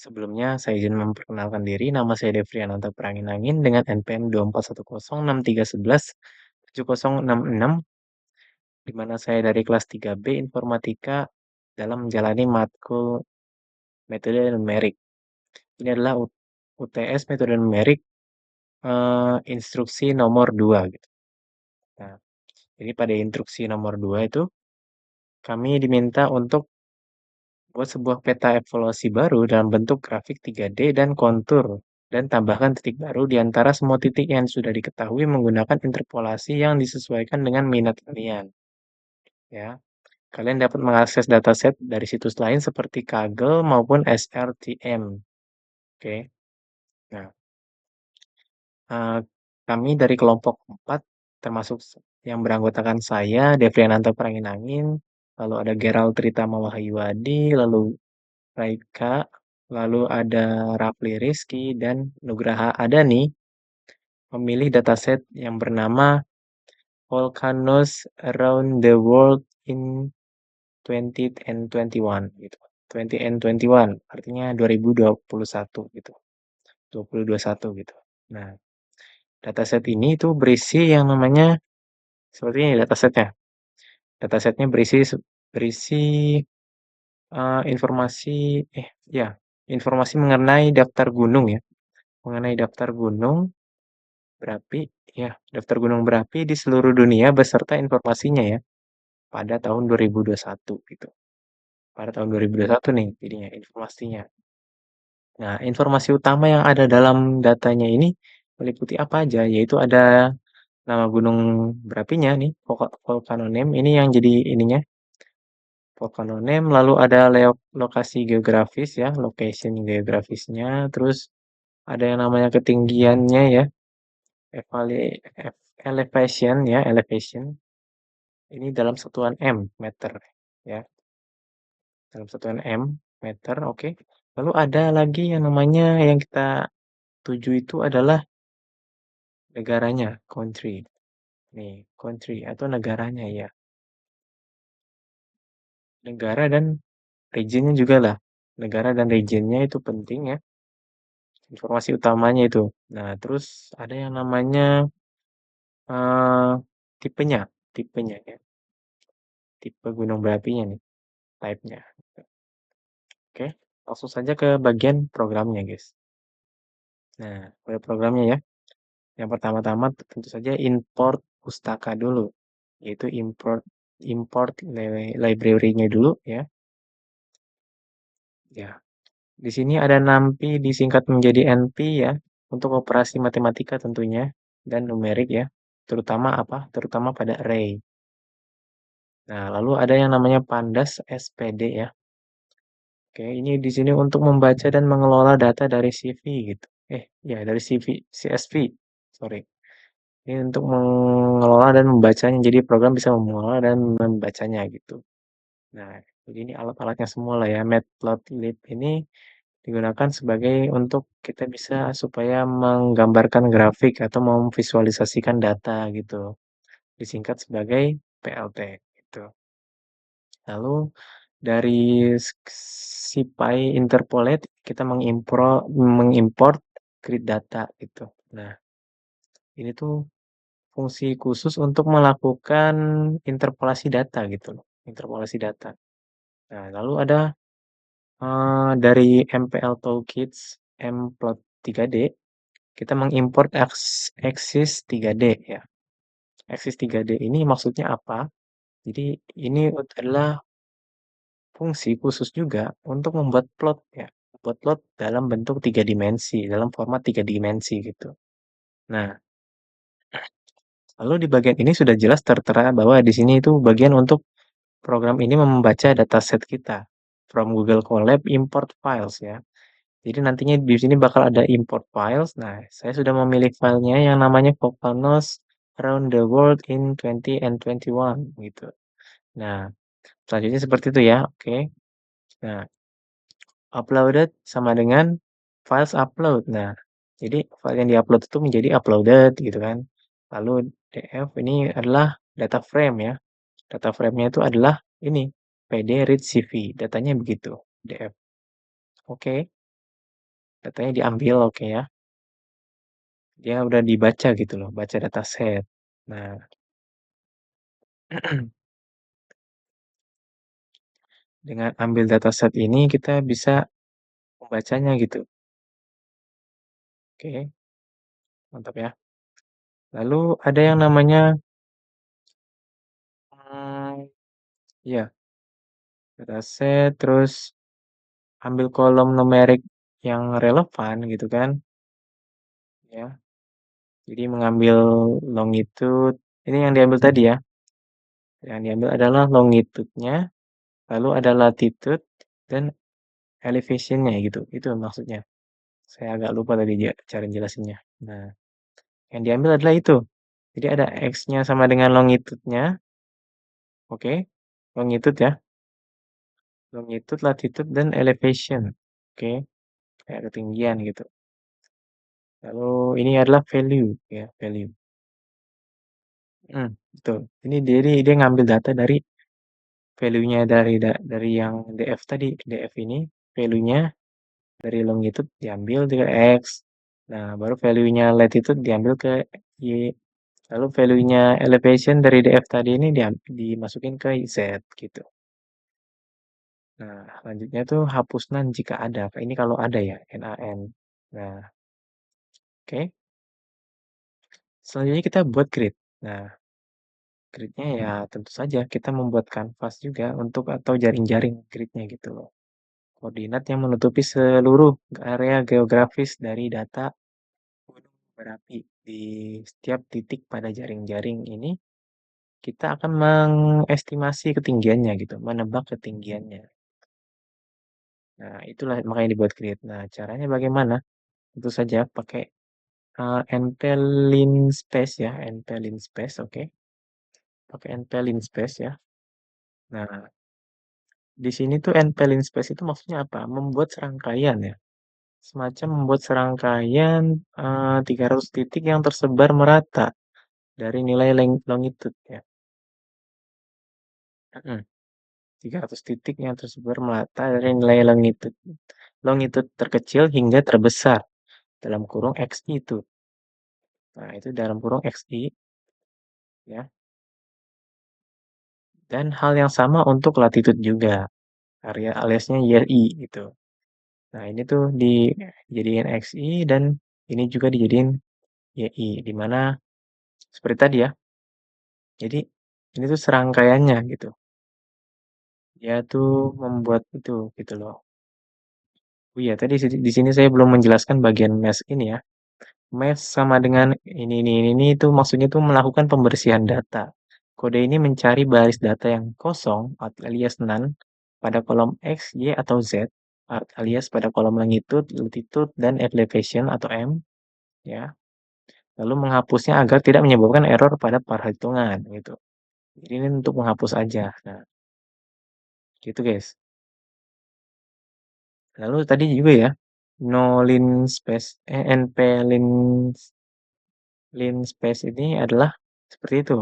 Sebelumnya saya izin memperkenalkan diri, nama saya Devriananta Prangin-Angin dengan NPM 241063117066, di mana saya dari kelas 3B Informatika dalam menjalani matkul metode numerik. Ini adalah UTS metode numerik instruksi nomor 2 gitu. Nah, jadi pada instruksi nomor 2 itu kami diminta untuk buat sebuah peta evaluasi baru dalam bentuk grafik 3D dan kontur dan tambahkan titik baru di antara semua titik yang sudah diketahui menggunakan interpolasi yang disesuaikan dengan minat kalian. Ya, kalian dapat mengakses dataset dari situs lain seperti Kaggle maupun SRTM. Oke. Nah, eh, kami dari kelompok 4 termasuk yang beranggotakan saya, Devriananta Pranginangin, lalu ada Gerald Tritama Wahyuadi, lalu Raika, lalu ada Rafli Rizky, dan Nugraha Adani memilih dataset yang bernama Volcanoes Around the World in 20 and 21 gitu. 20 and 21 artinya 2021 gitu. 2021 gitu. Nah, Dataset ini itu berisi yang namanya seperti ini datasetnya. Datasetnya berisi informasi ya, informasi mengenai daftar gunung ya, mengenai daftar gunung berapi ya, daftar gunung berapi di seluruh dunia beserta informasinya ya, pada tahun 2021 gitu. Pada tahun 2021 nih jadinya informasinya. Nah, informasi utama yang ada dalam datanya ini meliputi apa aja, yaitu ada nama gunung berapinya nih, volcano name ini yang jadi ininya, volcano name, lalu ada lokasi geografis ya, location geografisnya, terus ada yang namanya ketinggiannya ya, elevation ya, elevation. Ini dalam satuan M, meter ya, dalam satuan M, meter, oke. Lalu ada lagi yang namanya yang kita tuju itu adalah negaranya, country. Nih, country atau negaranya ya. Negara dan regionnya juga lah. Negara dan regionnya itu penting ya. Informasi utamanya itu. Nah, terus ada yang namanya eh tipenya, tipenya ya. Tipe gunung berapinya nih, type-nya. Oke, langsung saja ke bagian programnya, guys. Nah, pada programnya ya. Yang pertama-tama tentu saja import pustaka dulu, yaitu import import library-nya dulu ya. Ya, di sini ada NumPy disingkat menjadi NP ya, untuk operasi matematika tentunya dan numerik ya, terutama apa? Terutama pada array. Nah, lalu ada yang namanya Pandas SPD ya. Oke, ini di sini untuk membaca dan mengelola data dari CV gitu. Ya dari CSV. Sorry. Ini untuk mengelola dan membacanya. Jadi program bisa mengelola dan membacanya gitu. Nah, jadi ini alat-alatnya semua lah ya. Matplotlib ini digunakan sebagai untuk kita bisa supaya menggambarkan grafik atau memvisualisasikan data gitu. Disingkat sebagai PLT gitu. Lalu dari SciPy Interpolate kita mengimport grid data gitu. Nah, ini tuh fungsi khusus untuk melakukan interpolasi data gitu loh, interpolasi data. Nah, lalu ada dari MPL Toolkits Mplot 3D, kita mengimport Axis 3D ya. Axis 3D ini maksudnya apa? Jadi ini adalah fungsi khusus juga untuk membuat plot ya, membuat plot dalam bentuk tiga dimensi, dalam format tiga dimensi gitu. Nah, lalu di bagian ini sudah jelas tertera bahwa di sini itu bagian untuk program ini membaca dataset kita from Google Colab import files ya. Jadi nantinya di sini bakal ada import files. Nah, saya sudah memilih filenya yang namanya Volcanoes Around the World in 20 and 21 gitu. Nah, selanjutnya seperti itu ya. Oke. Nah, uploaded sama dengan files upload. Nah, jadi file yang diupload itu menjadi uploaded gitu kan. Lalu df ini adalah data frame ya. Data frame-nya itu adalah ini PD read CV. Datanya begitu, df. Oke, datanya diambil oke ya. Dia udah dibaca gitu loh, baca dataset. Nah, dengan ambil dataset ini kita bisa membacanya gitu. Oke, mantap ya. Lalu ada yang namanya ya, dataset terus ambil kolom numerik yang relevan gitu kan. Ya. Jadi mengambil longitude. Ini yang diambil tadi ya. Yang diambil adalah longitude-nya, lalu ada latitude dan elevation-nya gitu. Itu maksudnya. Saya agak lupa tadi cara jelasinnya. Nah, yang diambil adalah itu. Jadi ada X-nya sama dengan longitude-nya. Oke. Longitude ya. Longitude, latitude, dan elevation. Oke. Kayak ketinggian gitu. Lalu ini adalah value ya, value. Betul. Ini dia ngambil data dari value-nya dari yang DF tadi. DF ini value-nya dari longitude diambil dari X, Nah, baru value-nya latitude diambil ke Y, lalu value-nya elevation dari DF tadi ini dimasukin ke Z gitu. Nah, selanjutnya tuh hapus NaN jika ada. Ini kalau ada ya, NaN. Nah, oke. Selanjutnya kita buat grid. Nah, gridnya ya tentu saja kita membuat kanvas juga untuk atau jaring-jaring gridnya gitu loh. Koordinat yang menutupi seluruh area geografis dari data gunung berapi. Di setiap titik pada jaring-jaring ini, kita akan mengestimasi ketinggiannya gitu, menebak ketinggiannya. Nah, itulah makanya dibuat grid. Nah, caranya bagaimana? Tentu saja pakai NP Linspace ya, NP Linspace, oke. Pakai NP Linspace ya. Nah, di sini tuh NP Linspace itu maksudnya apa? Membuat serangkaian ya. Semacam membuat serangkaian 300 titik yang tersebar merata dari nilai longitude ya. 300 titik yang tersebar merata dari nilai longitude terkecil hingga terbesar dalam kurung XI itu. Nah, itu dalam kurung XI ya. Dan hal yang sama untuk latitude juga. Area aliasnya YI gitu. Nah, ini tuh dijadiin XI dan ini juga dijadiin YI, di mana seperti tadi ya. Jadi ini tuh serangkaiannya gitu. Dia tuh membuat itu gitu loh. Oh iya, tadi di sini saya belum menjelaskan bagian mesh ini ya. Mesh sama dengan ini itu maksudnya tuh melakukan pembersihan data. Kode ini mencari baris data yang kosong alias none pada kolom X, Y, atau Z alias pada kolom longitude, latitude, dan elevation atau M ya. Lalu menghapusnya agar tidak menyebabkan error pada perhitungan gitu. Jadi ini untuk menghapus aja. Nah, gitu guys. Lalu tadi juga ya, no lin space, np lin space ini adalah seperti itu.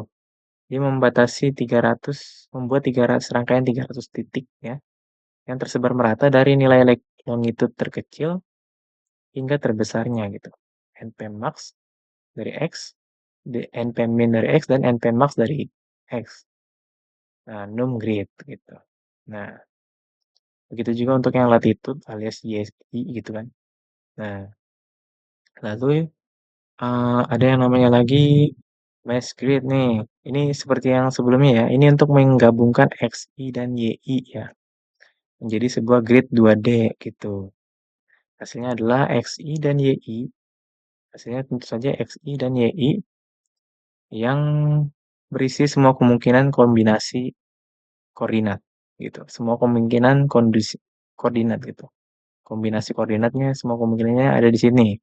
Dia membatasi 300, membuat 300 serangkaian 300 titik ya, yang tersebar merata dari nilai longitude terkecil hingga terbesarnya gitu. NP max dari X, NP min dari X, dan NP max dari X. Nah, num grid gitu. Nah, begitu juga untuk yang latitude alias YI gitu kan. Nah, lalu ada yang namanya lagi mesh grid nih. Ini seperti yang sebelumnya ya. Ini untuk menggabungkan XI dan YI ya. Menjadi sebuah grid 2D gitu. Hasilnya adalah XI dan YI. Hasilnya tentu saja XI dan YI yang berisi semua kemungkinan kombinasi koordinat gitu. Semua kemungkinan kondisi koordinat gitu. Kombinasi koordinatnya semua kemungkinannya ada di sini.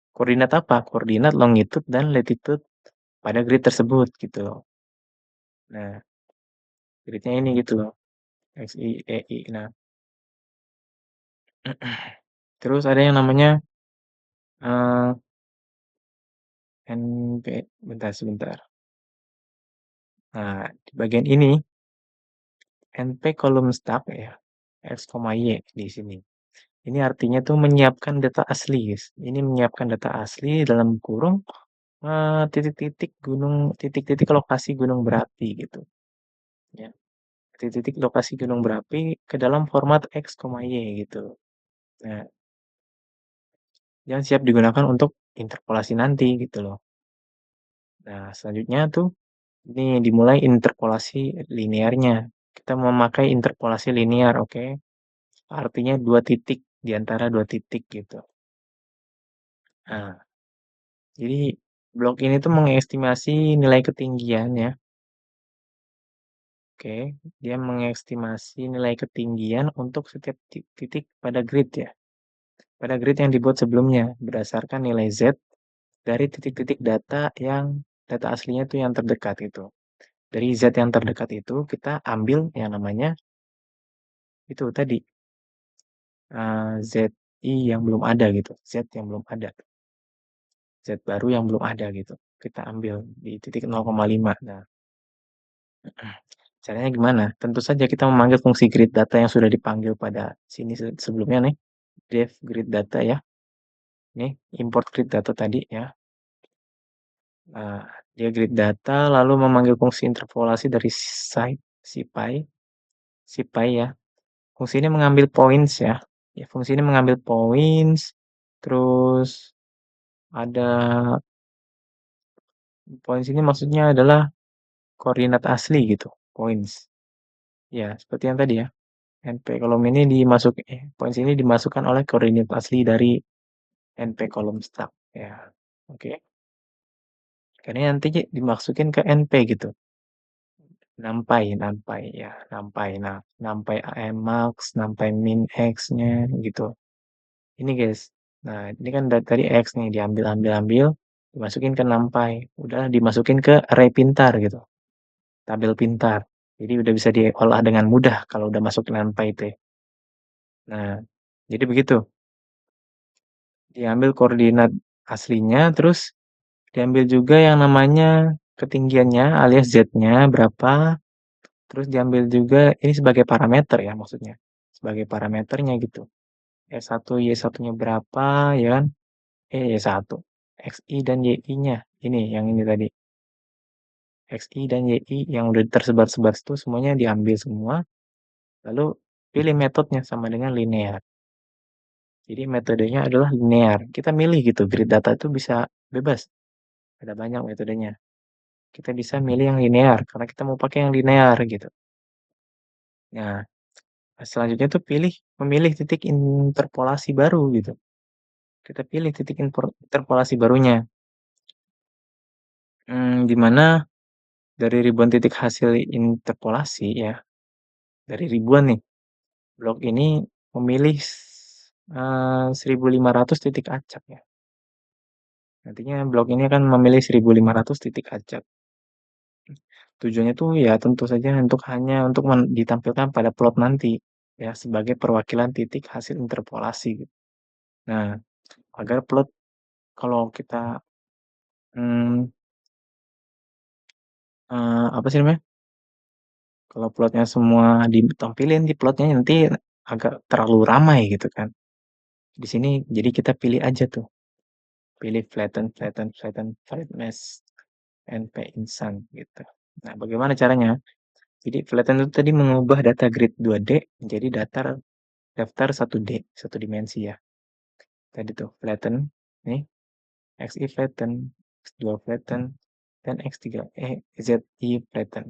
Koordinat apa? Koordinat longitude dan latitude pada grid tersebut gitu loh. Nah, gridnya ini gitu loh. XI, EI. Nah, terus ada yang namanya uh, NP, bentar sebentar. Nah, di bagian ini NP column stack ya, X, Y di sini. Ini artinya tuh menyiapkan data asli, guys. Ini menyiapkan data asli dalam kurung titik-titik gunung, titik-titik lokasi gunung berapi gitu. Ya, titik-titik lokasi gunung berapi ke dalam format X, Y gitu. Nah, yang siap digunakan untuk interpolasi nanti gitu loh. Nah, selanjutnya tuh ini dimulai interpolasi linearnya. Kita memakai interpolasi linear, oke? Artinya dua titik di antara dua titik gitu. Nah, jadi blok ini tuh mengestimasi nilai ketinggian ya. Oke, dia mengestimasi nilai ketinggian untuk setiap titik pada grid ya. Pada grid yang dibuat sebelumnya berdasarkan nilai Z dari titik-titik data aslinya tuh yang terdekat itu. Dari Z yang terdekat itu kita ambil yang namanya itu tadi ZI yang belum ada gitu, Z yang belum ada, Z baru yang belum ada gitu. Kita ambil di titik 0,5. Nah, caranya gimana? Tentu saja kita memanggil fungsi grid data yang sudah dipanggil pada sini sebelumnya nih, def grid data ya. Ini import grid data tadi ya. Nah, dia grid data lalu memanggil fungsi interpolasi dari site SciPy ya. Fungsi ini mengambil points ya. Ya, fungsi ini mengambil points, terus ada points ini maksudnya adalah koordinat asli gitu, points. Ya, seperti yang tadi ya. NP kolom ini points ini dimasukkan oleh koordinat asli dari NP kolom start ya. Oke. Karena nanti dimasukin ke NP gitu. NumPy ya, NumPy. Nah, NumPy max, NumPy min X-nya gitu. Ini guys. Nah, ini kan tadi X nih diambil, dimasukin ke NumPy. Udah dimasukin ke array pintar gitu. Tabel pintar. Jadi udah bisa diolah dengan mudah kalau udah masuk ke NumPy itu ya. Nah, jadi begitu. Diambil koordinat aslinya, terus diambil juga yang namanya ketinggiannya alias Z-nya berapa. Terus diambil juga ini sebagai parameter ya maksudnya. Sebagai parameternya gitu. Y1, Y1-nya berapa ya kan? Y1. XI dan YI-nya. Ini yang ini tadi. XI dan YI yang udah tersebar-sebar itu semuanya diambil semua. Lalu pilih metodenya sama dengan linear. Jadi metodenya adalah linear. Kita milih gitu. Grid data itu bisa bebas. Ada banyak metodenya. Kita bisa milih yang linear karena kita mau pakai yang linear gitu. Nah, selanjutnya tuh memilih titik interpolasi baru gitu. Kita pilih titik interpolasi barunya. Di mana dari ribuan titik hasil interpolasi ya, dari ribuan nih, blok ini memilih 1.500 titik acak ya. Nantinya blok ini akan memilih 1.500 titik acak. Tujuannya tuh ya tentu saja hanya untuk ditampilkan pada plot nanti ya sebagai perwakilan titik hasil interpolasi gitu. Nah, agar plot kalau kita hmm, apa sih namanya? Kalau plotnya semua ditampilin di plotnya nanti agak terlalu ramai gitu kan. Di sini jadi kita pilih aja tuh. Pilih flatten mesh NP insan gitu. Nah, bagaimana caranya? Jadi flatten itu tadi mengubah data grid 2D menjadi daftar 1D, satu dimensi ya. Tadi tuh flatten, nih, XI flatten, X2 flatten, dan X3, ZI flatten,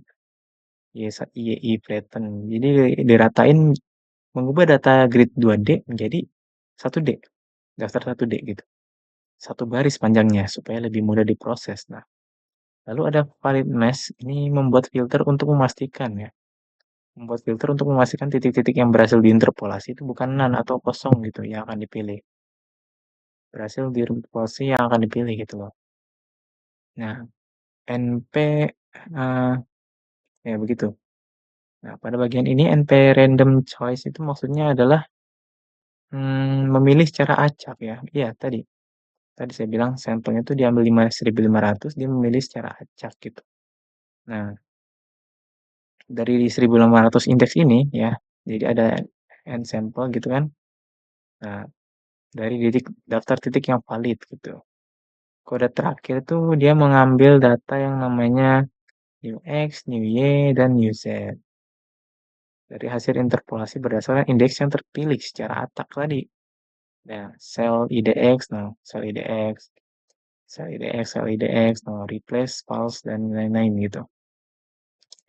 YI flatten. Jadi diratain mengubah data grid 2D menjadi 1D, daftar 1D gitu. Satu baris panjangnya supaya lebih mudah diproses. Nah, lalu ada valid mesh, ini membuat filter untuk memastikan ya. Membuat filter untuk memastikan titik-titik yang berhasil diinterpolasi itu bukan none atau kosong gitu yang akan dipilih. Berhasil diinterpolasi yang akan dipilih gitu loh. Nah, NP ya begitu. Nah, pada bagian ini NP random choice itu maksudnya adalah memilih secara acak ya. Iya, tadi saya bilang sampelnya tuh diambil 1.500, dia memilih secara acak gitu. Nah, dari 1.500 indeks ini ya, jadi ada n sampel gitu kan. Nah, dari daftar titik yang valid gitu. Kode terakhir tuh dia mengambil data yang namanya new X, new Y, dan new Z. Dari hasil interpolasi berdasarkan indeks yang terpilih secara acak tadi. Nah, sel IDX, sel IDX, sel IDX, sel IDX, replace, false, dan lain-lain gitu.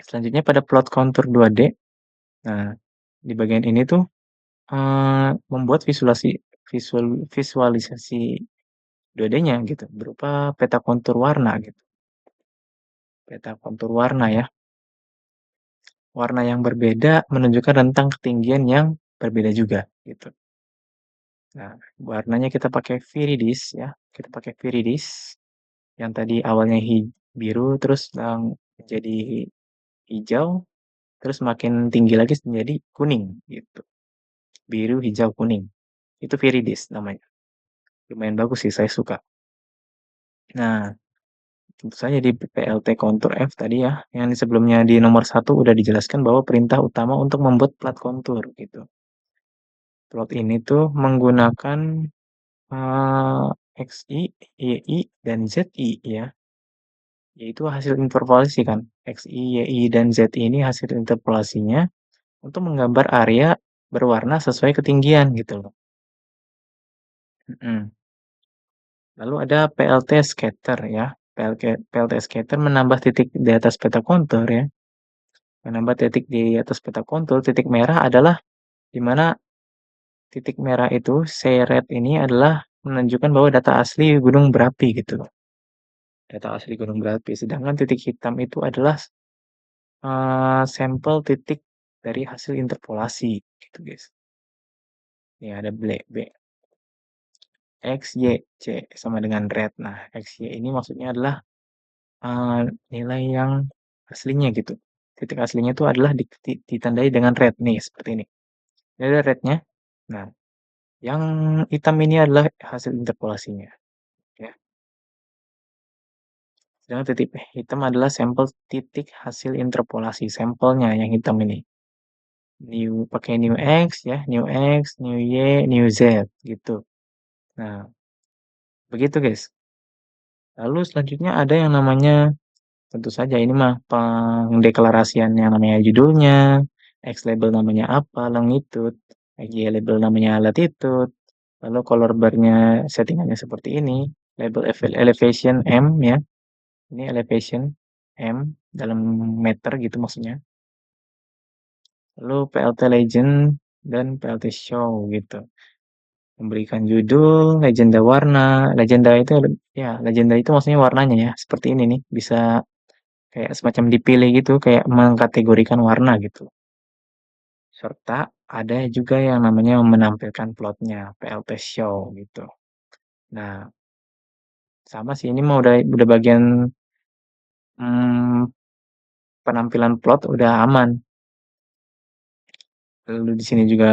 Selanjutnya pada plot kontur 2D. Nah, di bagian ini tuh membuat visualisasi 2D-nya gitu berupa peta kontur warna gitu. Peta kontur warna ya. Warna yang berbeda menunjukkan rentang ketinggian yang berbeda juga gitu. Nah, warnanya kita pakai Viridis ya. Kita pakai Viridis yang tadi awalnya biru terus menjadi hijau terus makin tinggi lagi menjadi kuning gitu. Biru, hijau, kuning. Itu Viridis namanya. Lumayan bagus sih, saya suka. Nah, tentu saja di PLT kontur F tadi ya, yang sebelumnya di nomor 1 udah dijelaskan bahwa perintah utama untuk membuat plat kontur gitu. Plot ini tuh menggunakan eee, XI, YI, dan ZI ya, yaitu hasil interpolasi kan. XI, YI, dan ZI ini hasil interpolasinya untuk menggambar area berwarna sesuai ketinggian gitu loh. Mhm. Lalu ada PLT scatter ya, PLT scatter menambah titik di atas peta kontur ya, menambah titik di atas peta kontur, titik merah adalah di mana titik merah itu, seret ini adalah menunjukkan bahwa data asli gunung berapi gitu loh, data asli gunung berapi. Sedangkan titik hitam itu adalah, sampel titik dari hasil interpolasi gitu guys. Nih ada X, Y, C sama dengan red. Nah, X, Y ini maksudnya adalah, nilai yang aslinya gitu. Titik aslinya itu adalah ditandai dengan red nih, seperti ini. Ini ada red-nya. Nah, yang hitam ini adalah hasil interpolasinya, ya. Sedangkan titik hitam adalah sampel titik hasil interpolasi, sampelnya yang hitam ini. Pakai new X ya, new X, new Y, new Z gitu. Nah, begitu guys. Lalu selanjutnya ada yang namanya, tentu saja ini mah pendeklarasian yang namanya judulnya, X label namanya apa, longitude, Y label namanya latitude, lalu color bar-nya settingannya seperti ini, label elevation M ya, ini elevation M dalam meter gitu maksudnya. Lalu PLT legend dan PLT show gitu. Memberikan judul, legenda warna, legenda itu ya, legenda itu maksudnya warnanya ya, seperti ini nih, bisa kayak semacam dipilih gitu, kayak mengkategorikan warna gitu. Serta ada juga yang namanya menampilkan plotnya, PLT show gitu. Nah, sama sih ini mah udah bagian, mmm, penampilan plot udah aman. Lalu di sini juga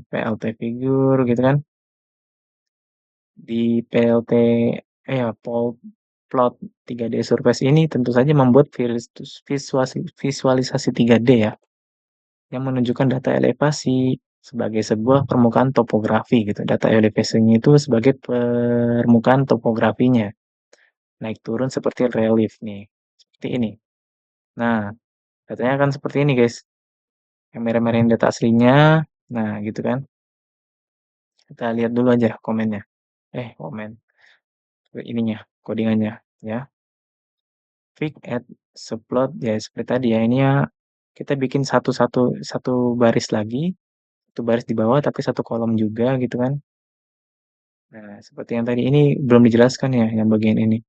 PLT figur gitu kan. Di PLT ya plot 3D surface ini tentu saja membuat visualisasi 3D ya, yang menunjukkan data elevasi sebagai sebuah permukaan topografi gitu. Data elevasinya itu sebagai permukaan topografinya, naik turun seperti relief nih, seperti ini. Nah, datanya akan seperti ini guys, yang merah-merah ini data aslinya, nah gitu kan. Kita lihat dulu aja komennya, komen, ininya, codingannya ya. Pick at subplot ya seperti tadi ya, ini ya kita bikin satu baris lagi, satu baris di bawah tapi satu kolom juga gitu kan. Nah, seperti yang tadi ini belum dijelaskan ya yang bagian ini.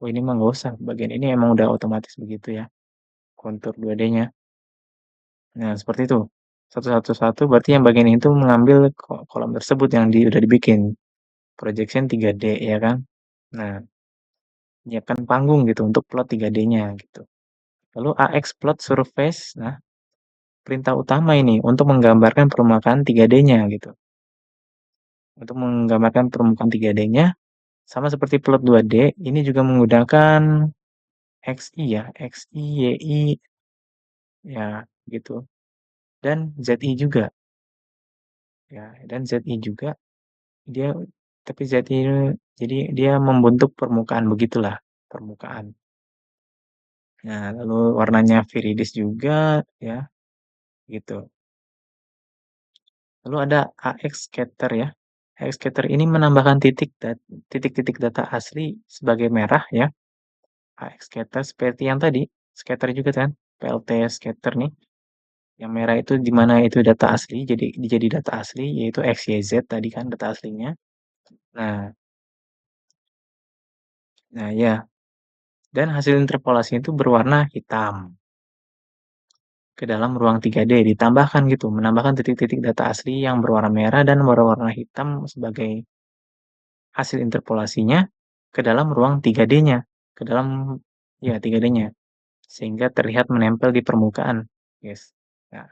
Oh, ini mah nggak usah, bagian ini emang udah otomatis begitu ya, kontur 2D-nya. Nah, seperti itu. Satu berarti yang bagian itu mengambil kolom tersebut yang udah dibikin. Projection 3D ya kan. Nah, menyiapkan panggung gitu untuk plot 3D-nya gitu. Lalu AX plot surface, nah perintah utama ini untuk menggambarkan permukaan 3D-nya gitu. Untuk menggambarkan permukaan 3D-nya sama seperti plot 2D, ini juga menggunakan XI ya, XI, YI ya gitu. Dan ZI juga ya, dan ZI juga dia tapi ZI jadi dia membentuk permukaan begitulah, permukaan. Nah, lalu warnanya viridis juga ya, gitu. Lalu ada AX scatter ya. AX scatter ini menambahkan titik-titik data asli sebagai merah ya. AX scatter seperti yang tadi, scatter juga kan, PLT scatter nih. Yang merah itu di mana itu data asli, jadi data asli yaitu X, Y, Z tadi kan data aslinya. Nah, ya. Dan hasil interpolasi itu berwarna hitam ke dalam ruang 3D ditambahkan gitu, menambahkan titik-titik data asli yang berwarna merah dan berwarna hitam sebagai hasil interpolasinya ke dalam ruang 3D-nya, ke dalam ya 3D-nya, sehingga terlihat menempel di permukaan, guys. Nah,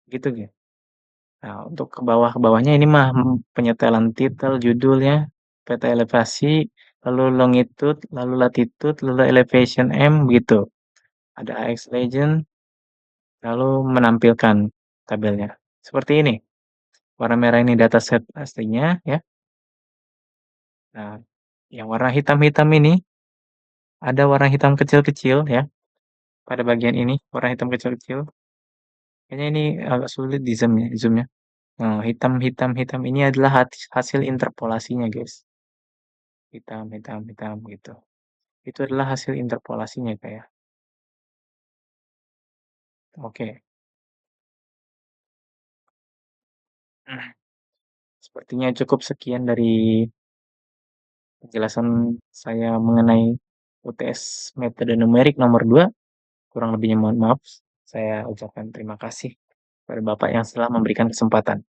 gitu, ya. Nah, untuk ke bawahnya ini mah penyetelan titel, judulnya, peta elevasi, lalu longitude, lalu latitude, lalu elevation M, gitu. Ada AX Legend, lalu menampilkan tabelnya. Seperti ini. Warna merah ini dataset aslinya, ya. Nah, yang warna hitam-hitam ini, ada warna hitam kecil-kecil ya, pada bagian ini, warna hitam kecil-kecil. Kayaknya ini agak sulit di zoom-nya. Nah, hitam hitam hitam ini adalah hasil interpolasinya, guys. Hitam hitam hitam gitu. Itu adalah hasil interpolasinya, Kak, ya. Oke. Nah, sepertinya cukup sekian dari penjelasan saya mengenai UTS metode numerik nomor 2. Kurang lebihnya mohon maaf. Saya ucapkan terima kasih kepada Bapak yang telah memberikan kesempatan.